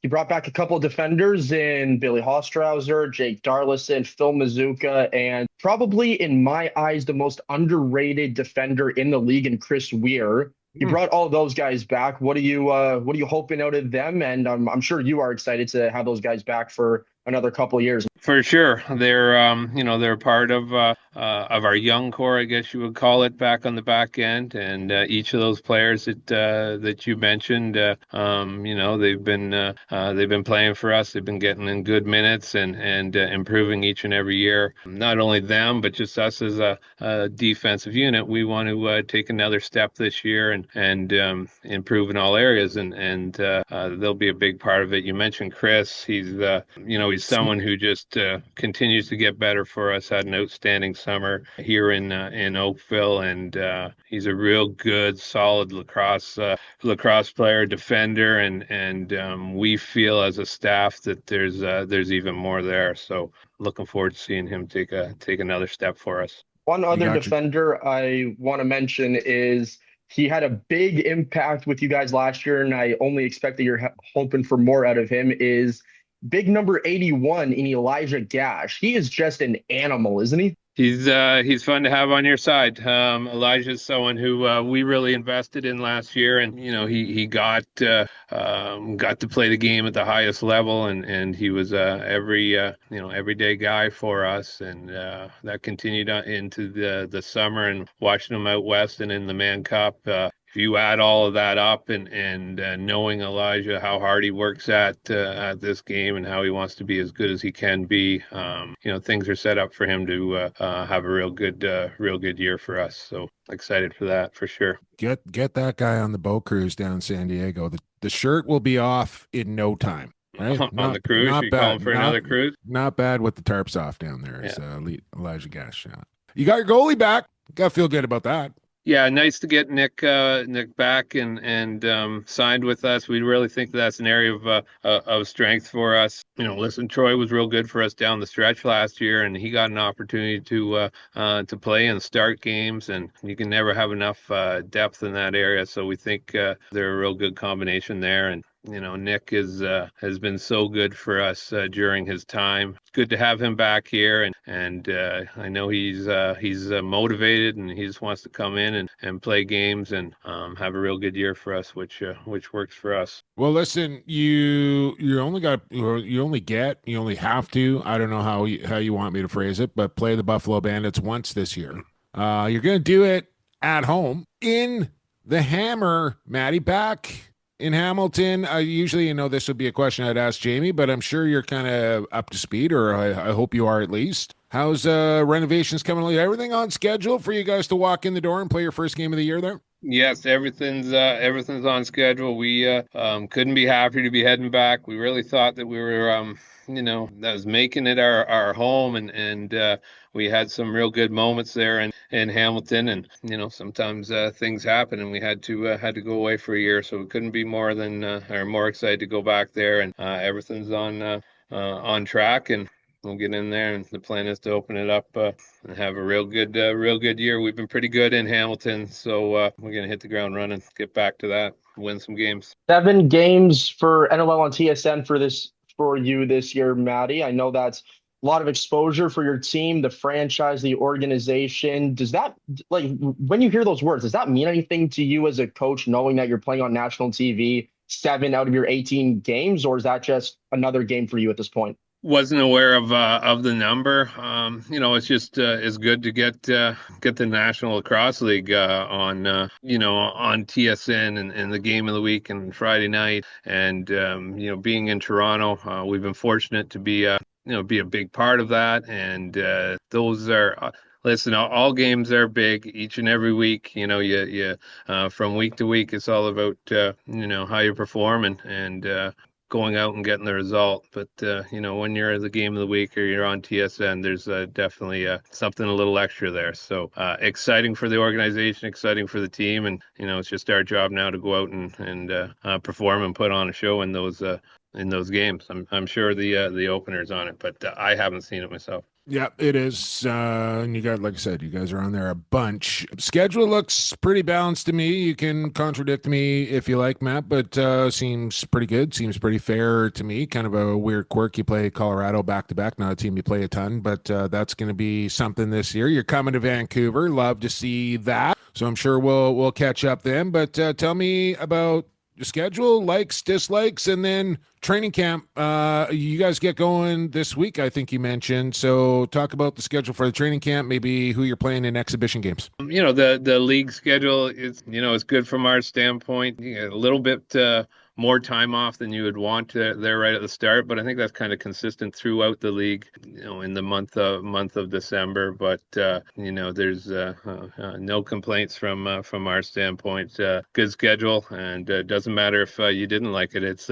brought back a couple of defenders in Billy Hostrauser, Jake Darlison, Phil Mazuka, and probably in my eyes the most underrated defender in the league in Chris Weir. You brought all those guys back. What are you hoping out of them? And I'm sure you are excited to have those guys back for another couple of years. For sure, they're part of our young core, I guess you would call it, back on the back end. And each of those players that you mentioned, they've been playing for us. They've been getting in good minutes and improving each and every year. Not only them, but just us as a defensive unit. We want to take another step this year and improve in all areas. And they'll be a big part of it. You mentioned Chris. He's he's someone who just continues to get better for us. Had an outstanding summer here in Oakville, and he's a real good, solid lacrosse player, defender, and we feel as a staff that there's even more there. So looking forward to seeing him take another step for us. One other defender I want to mention is he had a big impact with you guys last year, and I only expect that you're hoping for more out of him, is big number 81 in Elijah Gash. He is just an animal, isn't he? He's fun to have on your side. Elijah's someone who we really invested in last year, and he got to play the game at the highest level, and he was everyday guy for us, and that continued into the summer, and watching him out west and in the Mann Cup. If you add all of that up and knowing Elijah, how hard he works at this game and how he wants to be as good as he can be, things are set up for him to have a real good year for us. So excited for that, for sure. Get that guy on the boat cruise down San Diego. The shirt will be off in no time. Right? On the cruise, you calling for another cruise? Not bad with the tarps off down there. It's Elijah Gash. Yeah. You got your goalie back. Got to feel good about that. Yeah, nice to get Nick back and signed with us. We really think that's an area of strength for us. Listen, Troy was real good for us down the stretch last year, and he got an opportunity to play and start games, and you can never have enough depth in that area. So we think they're a real good combination there, and Nick has been so good for us during his time. It's good to have him back here, and I know he's motivated, and he just wants to come in and play games and have a real good year for us, which works for us. Well, listen, you only have to. I don't know how you want me to phrase it, but play the Buffalo Bandits once this year. You're going to do it at home in the Hammer, Matty, back in Hamilton. Usually, this would be a question I'd ask Jamie, but I'm sure you're kind of up to speed, or I hope you are at least. How's renovations coming along? Everything on schedule for you guys to walk in the door and play your first game of the year there? Yes, everything's on schedule. We couldn't be happier to be heading back. We really thought that we were that was making it our home, and we had some real good moments there in Hamilton, and sometimes things happen, and we had to go away for a year, so we couldn't be more excited to go back there, and everything's on track, and we'll get in there, and the plan is to open it up and have a real good year. We've been pretty good in Hamilton, so we're gonna hit the ground running, get back to that, win some games. 7 games for NLL on TSN for you this year, Matty. I know that's a lot of exposure for your team, the franchise, the organization. Does that, when you hear those words, does that mean anything to you as a coach, knowing that you're playing on national TV 7 out of your 18 games, or is that just another game for you at this point? Wasn't aware of the number. It's just it's good to get the National Lacrosse League on TSN and the game of the week and Friday night, and being in Toronto, we've been fortunate to be a big part of that, and those are. Listen, all games are big each and every week. From week to week, it's all about how you perform and going out and getting the result. But when you're at the game of the week or you're on TSN, there's definitely something a little extra there. So exciting for the organization, exciting for the team, and it's just our job now to go out and perform and put on a show in those games. I'm sure the opener's on it, but I haven't seen it myself. Yeah, it is. And you got, like I said, you guys are on there a bunch. Schedule looks pretty balanced to me. You can contradict me if you like, Matt, but seems pretty good. Seems pretty fair to me. Kind of a weird quirk. You play Colorado back-to-back, not a team you play a ton, but that's going to be something this year. You're coming to Vancouver. Love to see that. So I'm sure we'll catch up then. But tell me about your schedule, likes, dislikes, and then training camp. You guys get going this week, I think you mentioned. So talk about the schedule for the training camp, maybe who you're playing in exhibition games. The league schedule is, it's good from our standpoint. A little bit more time off than you would want there right at the start, but I think that's kind of consistent throughout the league, in the month of December. But there's no complaints from our standpoint. Good schedule, and it doesn't matter if you didn't like it. It's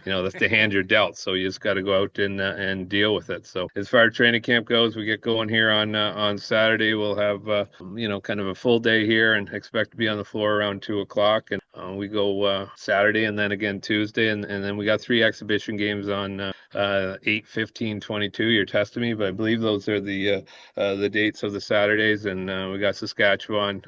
that's the hand you're dealt, so you just got to go out and deal with it. So as far as training camp goes, we get going here on Saturday. We'll have kind of a full day here, and expect to be on the floor around 2:00, and we go Saturday and then again Tuesday, and then we got 3 exhibition games on 8, 15, 22. You're testing me, but I believe those are the dates of the Saturdays, and we got Saskatchewan,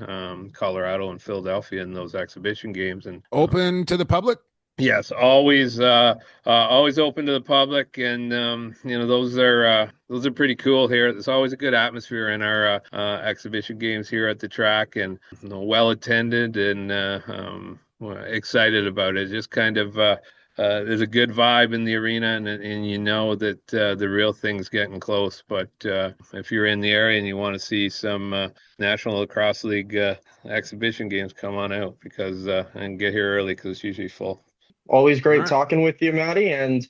Colorado, and Philadelphia in those exhibition games. And open to the public. Yes, always open to the public, and those are pretty cool here. There's always a good atmosphere in our exhibition games here at the track, and well attended, and excited about it. Just kind of there's a good vibe in the arena, and that the real thing's getting close. But if you're in the area and you want to see some National Lacrosse League exhibition games, come on out and get here early, because it's usually full. Always great talking with you, Matty, and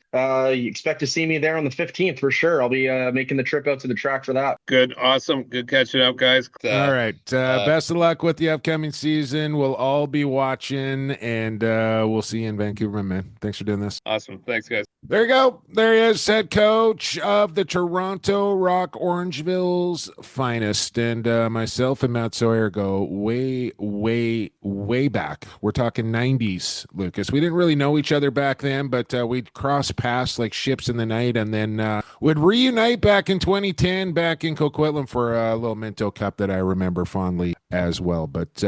you expect to see me there on the 15th for sure. I'll be making the trip out to the track for that. Good. Awesome. Good catching up, guys. All right. Best of luck with the upcoming season. We'll all be watching, and we'll see you in Vancouver, man. Thanks for doing this. Awesome. Thanks, guys. There you go. There he is, head coach of the Toronto Rock Orangeville's finest. And myself and Matt Sawyer go way, way, way back. We're talking 90s, Lucas. We didn't really know each other back then, but we'd cross paths like ships in the night, and then would reunite back in 2010 back in Coquitlam for a little Minto Cup that I remember fondly. as well. But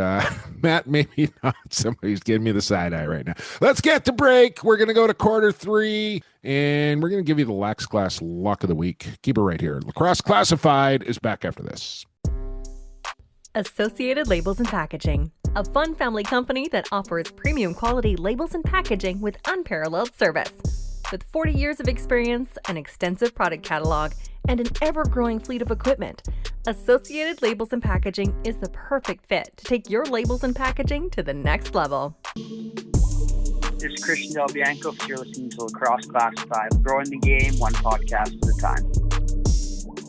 Matt, maybe not. Somebody's giving me the side eye right now. Let's get to break. We're going to go to quarter 3, and we're going to give you the Lax Class Lock of the Week. Keep it right here. Lacrosse Classified is back after this. Associated Labels and Packaging, a fun family company that offers premium quality labels and packaging with unparalleled service. With 40 years of experience, an extensive product catalog, and an ever-growing fleet of equipment, Associated Labels and Packaging is the perfect fit to take your labels and packaging to the next level. This is Christian Del Bianco. If you're listening to Lacrosse Classified, growing the game one podcast at a time.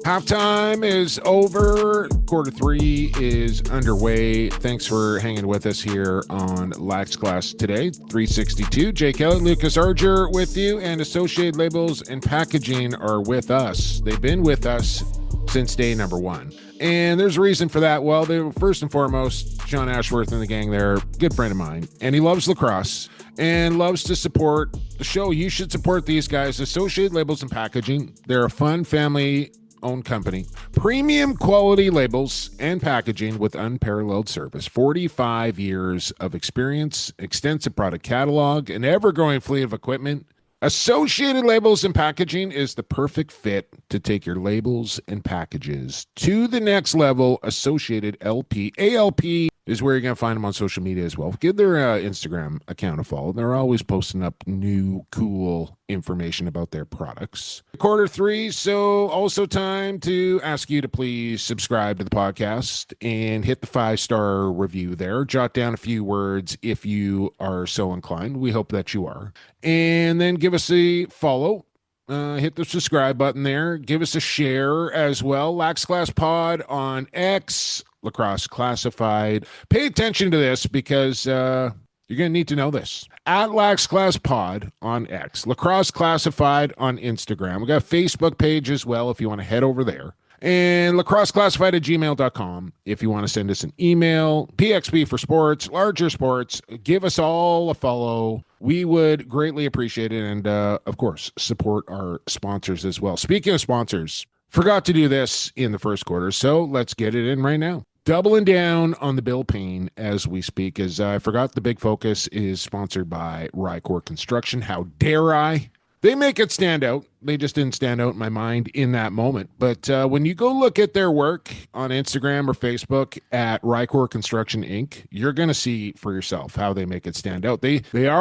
Halftime is over. Quarter 3 is underway. Thanks for hanging with us here on Lax Class today. 362. Jay Kelly, Lucas Arger with you, and Associated Labels and Packaging are with us. They've been with us since day number 1. And there's a reason for that. Well, they were first and foremost, Sean Ashworth and the gang there, good friend of mine. And he loves lacrosse and loves to support the show. You should support these guys, Associated Labels and Packaging. They're a fun family own company, premium quality labels and packaging with unparalleled service, 45 years of experience, extensive product catalog, an ever-growing fleet of equipment. Associated Labels and Packaging is the perfect fit to take your labels and packages to the next level. Associated LP. ALP is where you're going to find them on social media as well. Give their Instagram account a follow. They're always posting up new, cool information about their products. Quarter 3, so also time to ask you to please subscribe to the podcast and hit the 5-star review there. Jot down a few words if you are so inclined. We hope that you are. And then give us a follow. Hit the subscribe button there. Give us a share as well. Lax Class Pod on X, Lacrosse Classified. Pay attention to this because you're going to need to know this. At Lax Class Pod on X, Lacrosse Classified on Instagram. We got a Facebook page as well if you want to head over there. And lacrosseclassified@gmail.com if you want to send us an email. PXP for sports, larger sports. Give us all a follow. We would greatly appreciate it. And, of course, support our sponsors as well. Speaking of sponsors, forgot to do this in the first quarter, so let's get it in right now. Doubling down on the Bill Payne as we speak, as I forgot the big focus is sponsored by Rycor Construction. How dare I? They make it stand out. They just didn't stand out in my mind in that moment. But when you go look at their work on Instagram or Facebook at Rycor Construction Inc., you're going to see for yourself how they make it stand out. They're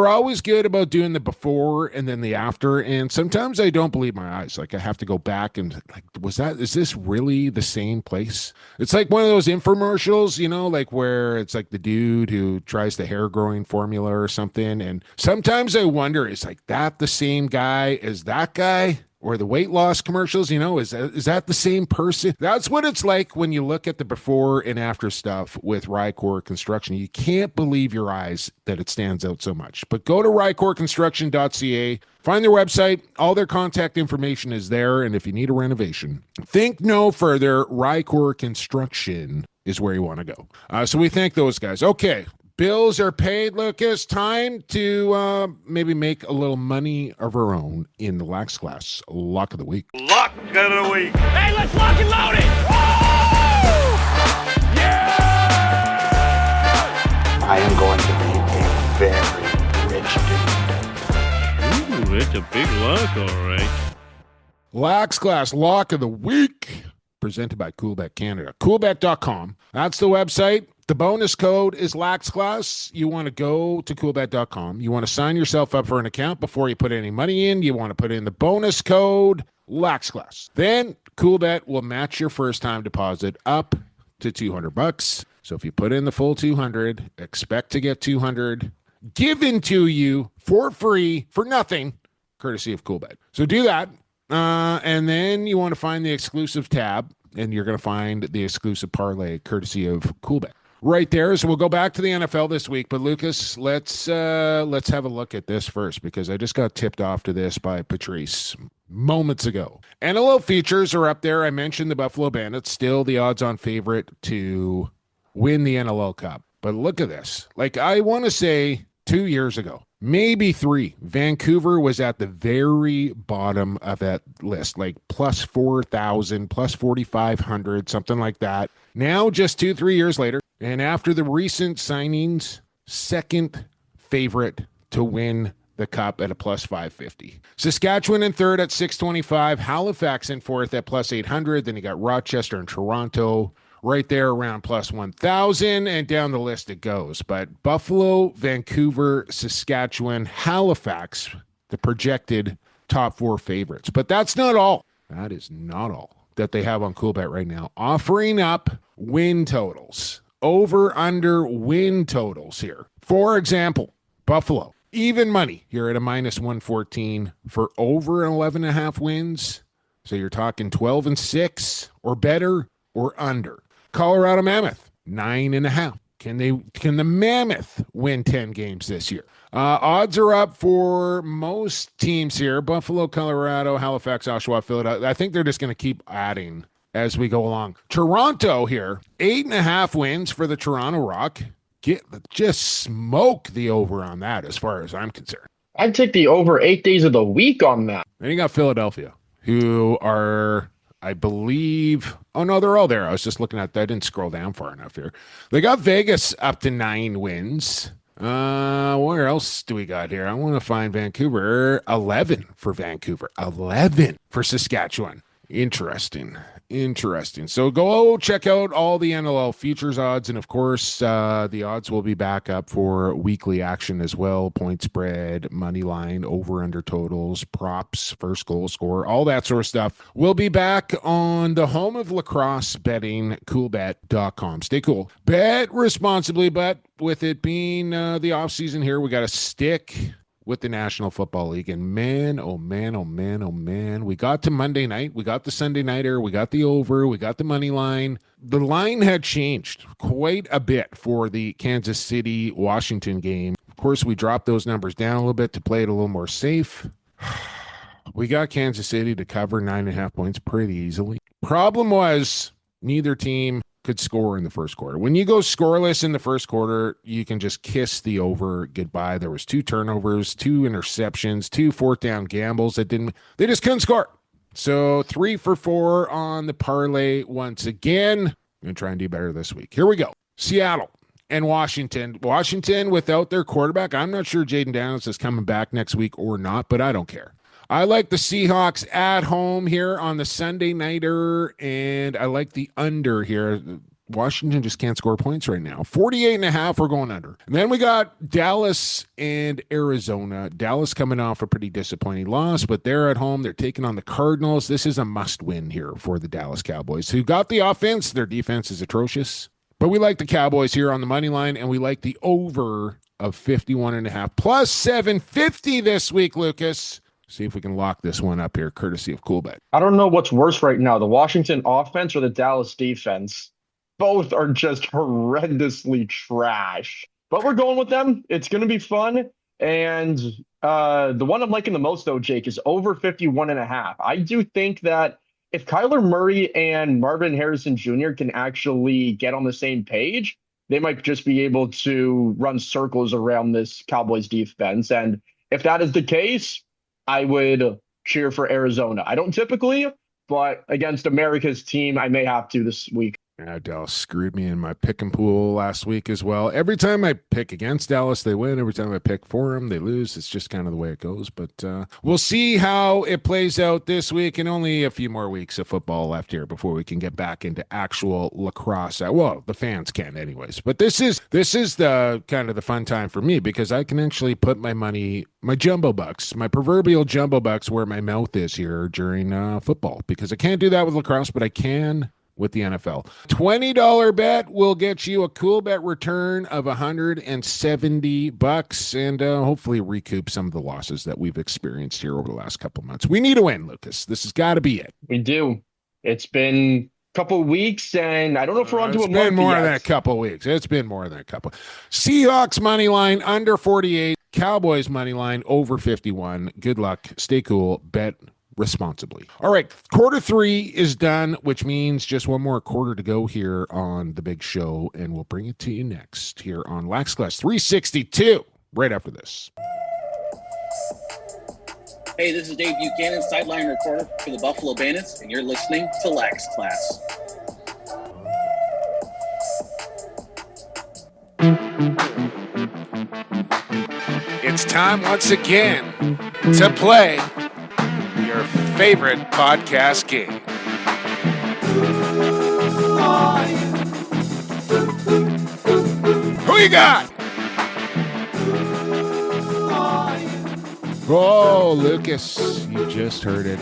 always good about doing the before and then the after. And sometimes I don't believe my eyes. Like I have to go back and like, is this really the same place? It's like one of those infomercials, you know, like where it's like the dude who tries the hair growing formula or something. And sometimes I wonder, is like that the same guy as that guy? Or the weight loss commercials, you know, is that the same person? That's what it's like when you look at the before and after stuff with Rycor Construction. You can't believe your eyes that it stands out so much. But go to rycorconstruction.ca, find their website. All their contact information is there. And if you need a renovation, think no further. Rycor Construction is where you want to go. So we thank those guys. Okay. Bills are paid, Lucas. Time to maybe make a little money of our own in the Lax Class Lock of the Week. Lock of the Week. Hey, let's lock and load it. Woo! Yeah! I am going to be a very rich dude. Ooh, it's a big lock, all right. Lax Class Lock of the Week, presented by Coolbet Canada. Coolbet.com. That's the website. The bonus code is Lax Class. You want to go to coolbet.com. You want to sign yourself up for an account before you put any money in. You want to put in the bonus code Lax Class. Then Coolbet will match your first time deposit up to $200. So if you put in the full 200, expect to get 200 given to you for free, for nothing, courtesy of Coolbet. So do that. And then you want to find the exclusive tab, and you're going to find the exclusive parlay courtesy of Coolbet. Right there. So we'll go back to the NFL this week. But Lucas, let's have a look at this first, because I just got tipped off to this by Patrice moments ago. NLL features are up there. I mentioned the Buffalo Bandits, still the odds-on favorite to win the NLL Cup. But look at this. Like, I want to say 2 years ago, maybe 3. Vancouver was at the very bottom of that list, like plus 4,000, plus 4,500, something like that. Now, just 2-3 years later, and after the recent signings, second favorite to win the cup at a plus 550. Saskatchewan in third at 625. Halifax in fourth at plus 800. Then you got Rochester and Toronto right there around plus 1,000, and down the list it goes. But Buffalo, Vancouver, Saskatchewan, Halifax, the projected top 4 favorites. But that's not all. That is not all that they have on Coolbet right now. Offering up win totals. Over-under win totals here. For example, Buffalo, even money here at a minus 114 for over 11.5 wins. So you're talking 12-6 or better or under. Colorado Mammoth, 9.5. Can the Mammoth win 10 games this year? Odds are up for most teams here. Buffalo, Colorado, Halifax, Oshawa, Philadelphia. I think they're just going to keep adding as we go along. Toronto here, 8.5 wins for the Toronto Rock. Just smoke the over on that as far as I'm concerned. I'd take the over 8 days of the week on that. Then you got Philadelphia, who are, I believe, oh no, they're all there. I was just looking at that. I didn't scroll down far enough here. They got Vegas up to 9 wins. Where else do we got here? I want to find Vancouver. 11 for Vancouver. 11 for Saskatchewan. Interesting. So go check out all the NLL futures odds. And of course, the odds will be back up for weekly action as well. Point spread, money line, over under totals, props, first goal score, all that sort of stuff. We'll be back on the home of lacrosse betting, coolbet.com. Stay cool. Bet responsibly, but with it being the off season here, we got to stick with the National Football League. And man, oh man, we got to Monday night, we got the Sunday nighter, we got the over, we got the money line. The line had changed quite a bit for the Kansas City-Washington game. Of course, we dropped those numbers down a little bit to play it a little more safe. We got Kansas City to cover 9.5 points pretty easily. Problem was, neither team could score in the first quarter. When you go scoreless in the first quarter, you can just kiss the over goodbye. There was 2 turnovers, 2 interceptions, 2 fourth down gambles they just couldn't score. So 3 for 4 on the parlay once again. I'm going to try and do better this week. Here we go. Seattle and Washington. Washington without their quarterback. I'm not sure Jaden Daniels is coming back next week or not, but I don't care. I like the Seahawks at home here on the Sunday nighter, and I like the under here. Washington just can't score points right now. 48.5, we're going under. And then we got Dallas and Arizona. Dallas coming off a pretty disappointing loss, but they're at home. They're taking on the Cardinals. This is a must-win here for the Dallas Cowboys, who got the offense. Their defense is atrocious. But we like the Cowboys here on the money line, and we like the over of 51.5 plus 750 this week, Lucas. See if we can lock this one up here, courtesy of Coolbet. I don't know what's worse right now, the Washington offense or the Dallas defense. Both are just horrendously trash. But we're going with them. It's going to be fun. And the one I'm liking the most, though, Jake, is over 51.5. I do think that if Kyler Murray and Marvin Harrison Jr. can actually get on the same page, they might just be able to run circles around this Cowboys defense. And if that is the case, I would cheer for Arizona. I don't typically, but against America's team, I may have to this week. Dallas screwed me in my pick and pool last week as well. Every time I pick against Dallas, they win. Every time I pick for them, they lose. It's just kind of the way it goes. But we'll see how it plays out this week, and only a few more weeks of football left here before we can get back into actual lacrosse. Well, the fans can anyways. But this is the kind of the fun time for me because I can actually put my money, my jumbo bucks, my proverbial jumbo bucks where my mouth is here during football, because I can't do that with lacrosse, but I can with the NFL. $20 bet will get you a Coolbet return of $170 and hopefully recoup some of the losses that we've experienced here over the last couple months. We need a win, Lucas. This has got to be it. We do. It's been a couple weeks, and I don't know if we're on to a month. It's been more than a couple weeks. It's been more than a couple. Seahawks money line under 48. Cowboys money line over 51. Good luck. Stay cool. Bet responsibly. All right, quarter 3 is done, which means just one more quarter to go here on the big show, and we'll bring it to you next here on Lax Class 362. right after this. Hey, this is Dave Buchanan, sideline reporter for the Buffalo Bandits, and you're listening to Lax Class. It's time once again to play your favorite podcast game. Who you got? Oh, Lucas, you just heard it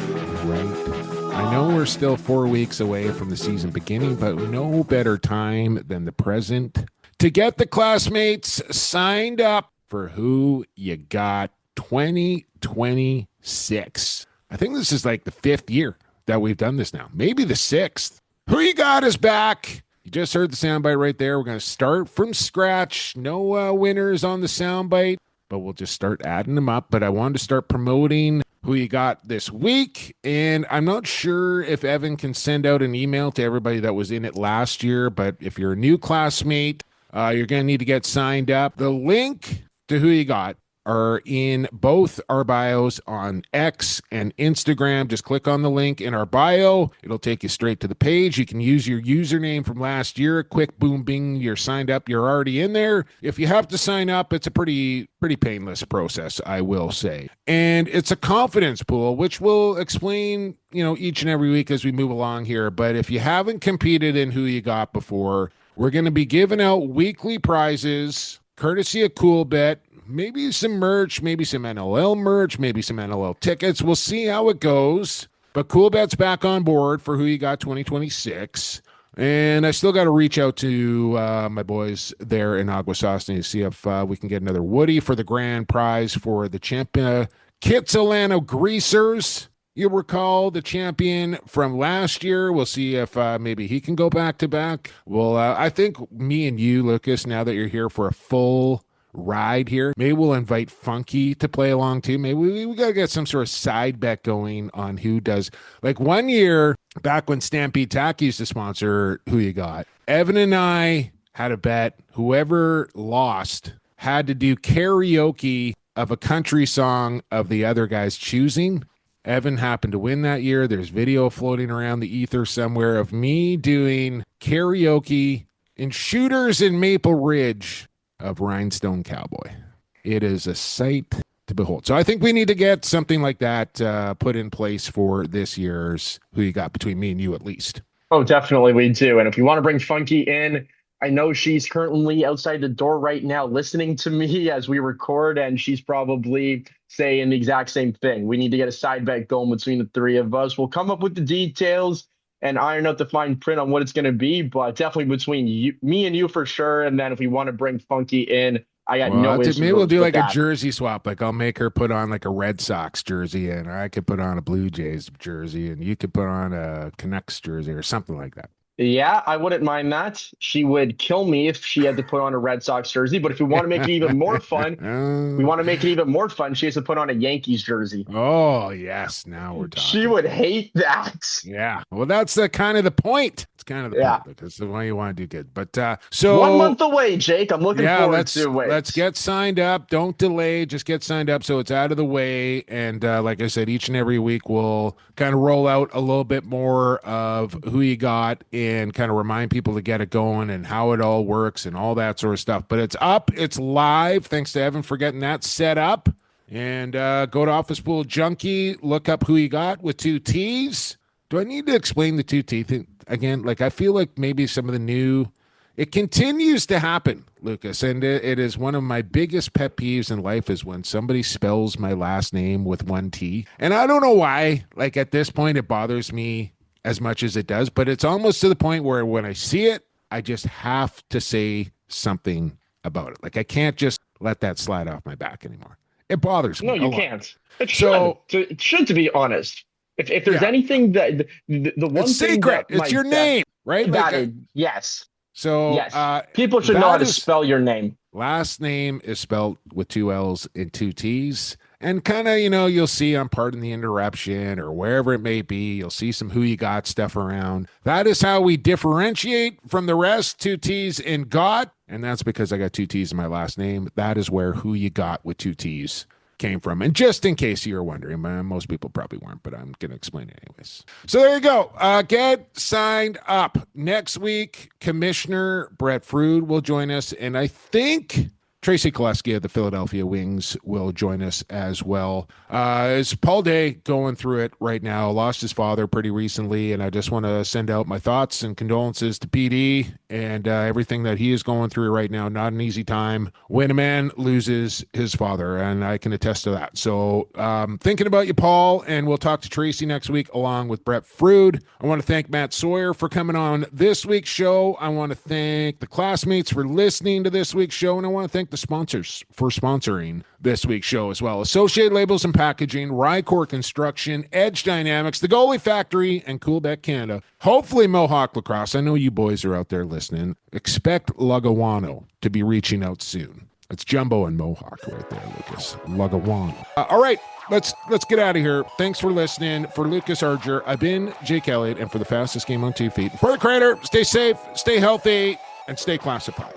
right. I know we're still 4 weeks away from the season beginning, but no better time than the present to get the classmates signed up for Who Ya Gott 2026. I think this is like the 5th year that we've done this now. Maybe the 6th. Who Ya Gott is back. You just heard the soundbite right there. We're going to start from scratch. No winners on the soundbite, but we'll just start adding them up. But I wanted to start promoting Who Ya Gott this week, and I'm not sure if Evan can send out an email to everybody that was in it last year, but if you're a new classmate, you're going to need to get signed up. The link to Who Ya Gott are in both our bios on X and Instagram. Just click on the link in our bio. It'll take you straight to the page. You can use your username from last year. Quick, boom, bing, you're signed up. You're already in there. If you have to sign up, it's a pretty painless process, I will say. And it's a confidence pool, which we'll explain, each and every week as we move along here. But if you haven't competed in Who Ya Gott before, we're going to be giving out weekly prizes, courtesy of Coolbet. Maybe some merch, maybe some NLL merch, maybe some NLL tickets. We'll see how it goes. But Coolbet's back on board for Who Ya Gott 2026. And I still got to reach out to my boys there in Aguasasne to see if we can get another Woody for the grand prize for the champion Kitsilano Greasers. You'll recall the champion from last year. We'll see if maybe he can go back to back. Well, I think me and you, Lucas, now that you're here for a full ride here, maybe we'll invite Funky to play along too. Maybe we got to get some sort of side bet going on who does. Like one year back when Stampede Tack used to sponsor Who Ya Gott, Evan and I had a bet. Whoever lost had to do karaoke of a country song of the other guy's choosing. Evan happened to win that year. There's video floating around the ether somewhere of me doing karaoke in Shooters in Maple Ridge of Rhinestone Cowboy. It is a sight to behold. So I think we need to get something like that put in place for this year's Who Ya Gott, between me and you at least. Oh, definitely we do. And if you want to bring Funky in, I know she's currently outside the door right now listening to me as we record, and she's probably saying the exact same thing. We need to get a side bet going between the three of us. We'll come up with the details and iron out the fine print on what it's going to be, but definitely between me and you for sure. And then if we want to bring Funky in, I got no issue. Maybe we'll do like a jersey swap. Like I'll make her put on like a Red Sox jersey, and I could put on a Blue Jays jersey, and you could put on a Canucks jersey or something like that. Yeah, I wouldn't mind that. She would kill me if she had to put on a Red Sox jersey. But if we want to make it even more fun, she has to put on a Yankees jersey. Oh, yes. Now we're talking. She would hate that. Yeah. Well, that's the kind of the point. It's kind of the point because the way you want to do good. But so 1 month away, Jake. I'm looking forward to it. Let's get signed up. Don't delay. Just get signed up so it's out of the way. And like I said, each and every week we'll kind of roll out a little bit more of Who Ya Gott and kind of remind people to get it going and how it all works and all that sort of stuff. But it's up. It's live. Thanks to Evan for getting that set up. And go to Office Pool Junkie. Look up Who Ya Gott with 2 T's. Do I need to explain the 2 T thing again? Like, I feel like maybe some of the new... It continues to happen, Lucas, and it is one of my biggest pet peeves in life is when somebody spells my last name with 1 T. And I don't know why. Like, at this point, it bothers me as much as it does, but it's almost to the point where when I see it, I just have to say something about it. Like, I can't just let that slide off my back anymore. It bothers me. No, you can't. It should, to be honest. If there's anything that the one it's thing secret, that it's your name, right? Like, yes. So yes. People should know how to spell your name. Last name is spelled with 2 L's and 2 T's. And kind of, you'll see on Pardon the Interruption or wherever it may be, you'll see some Who Ya Gott stuff around. That is how we differentiate from the rest. 2 T's in Gott. And that's because I got 2 T's in my last name. That is where Who Ya Gott with 2 T's came from. And just in case you're wondering, most people probably weren't, but I'm going to explain it anyways. So there you go. Get signed up. Next week, Commissioner Brett Frood will join us. And I think Tracy Koleski of the Philadelphia Wings will join us as well. It's Paul Day going through it right now. Lost his father pretty recently, and I just want to send out my thoughts and condolences to PD and everything that he is going through right now. Not an easy time when a man loses his father, and I can attest to that. So thinking about you, Paul, and we'll talk to Tracy next week along with Brett Frood. I want to thank Matt Sawyer for coming on this week's show. I want to thank the classmates for listening to this week's show, and I want to thank the sponsors for sponsoring this week's show as well. Associated Labels and Packaging, Rycor Construction, Edge Dynamics, the Goalie Factory, and Coolbet Canada. Hopefully Mohawk Lacrosse. I know you boys are out there listening. Expect Lagawano to be reaching out soon. It's Jumbo and Mohawk right there, Lucas. Lagawano. All right, let's get out of here. Thanks for listening. For Lucas Arger, I've been Jake Elliott, and for the fastest game on 2 feet. For the creator, stay safe, stay healthy, and stay classified.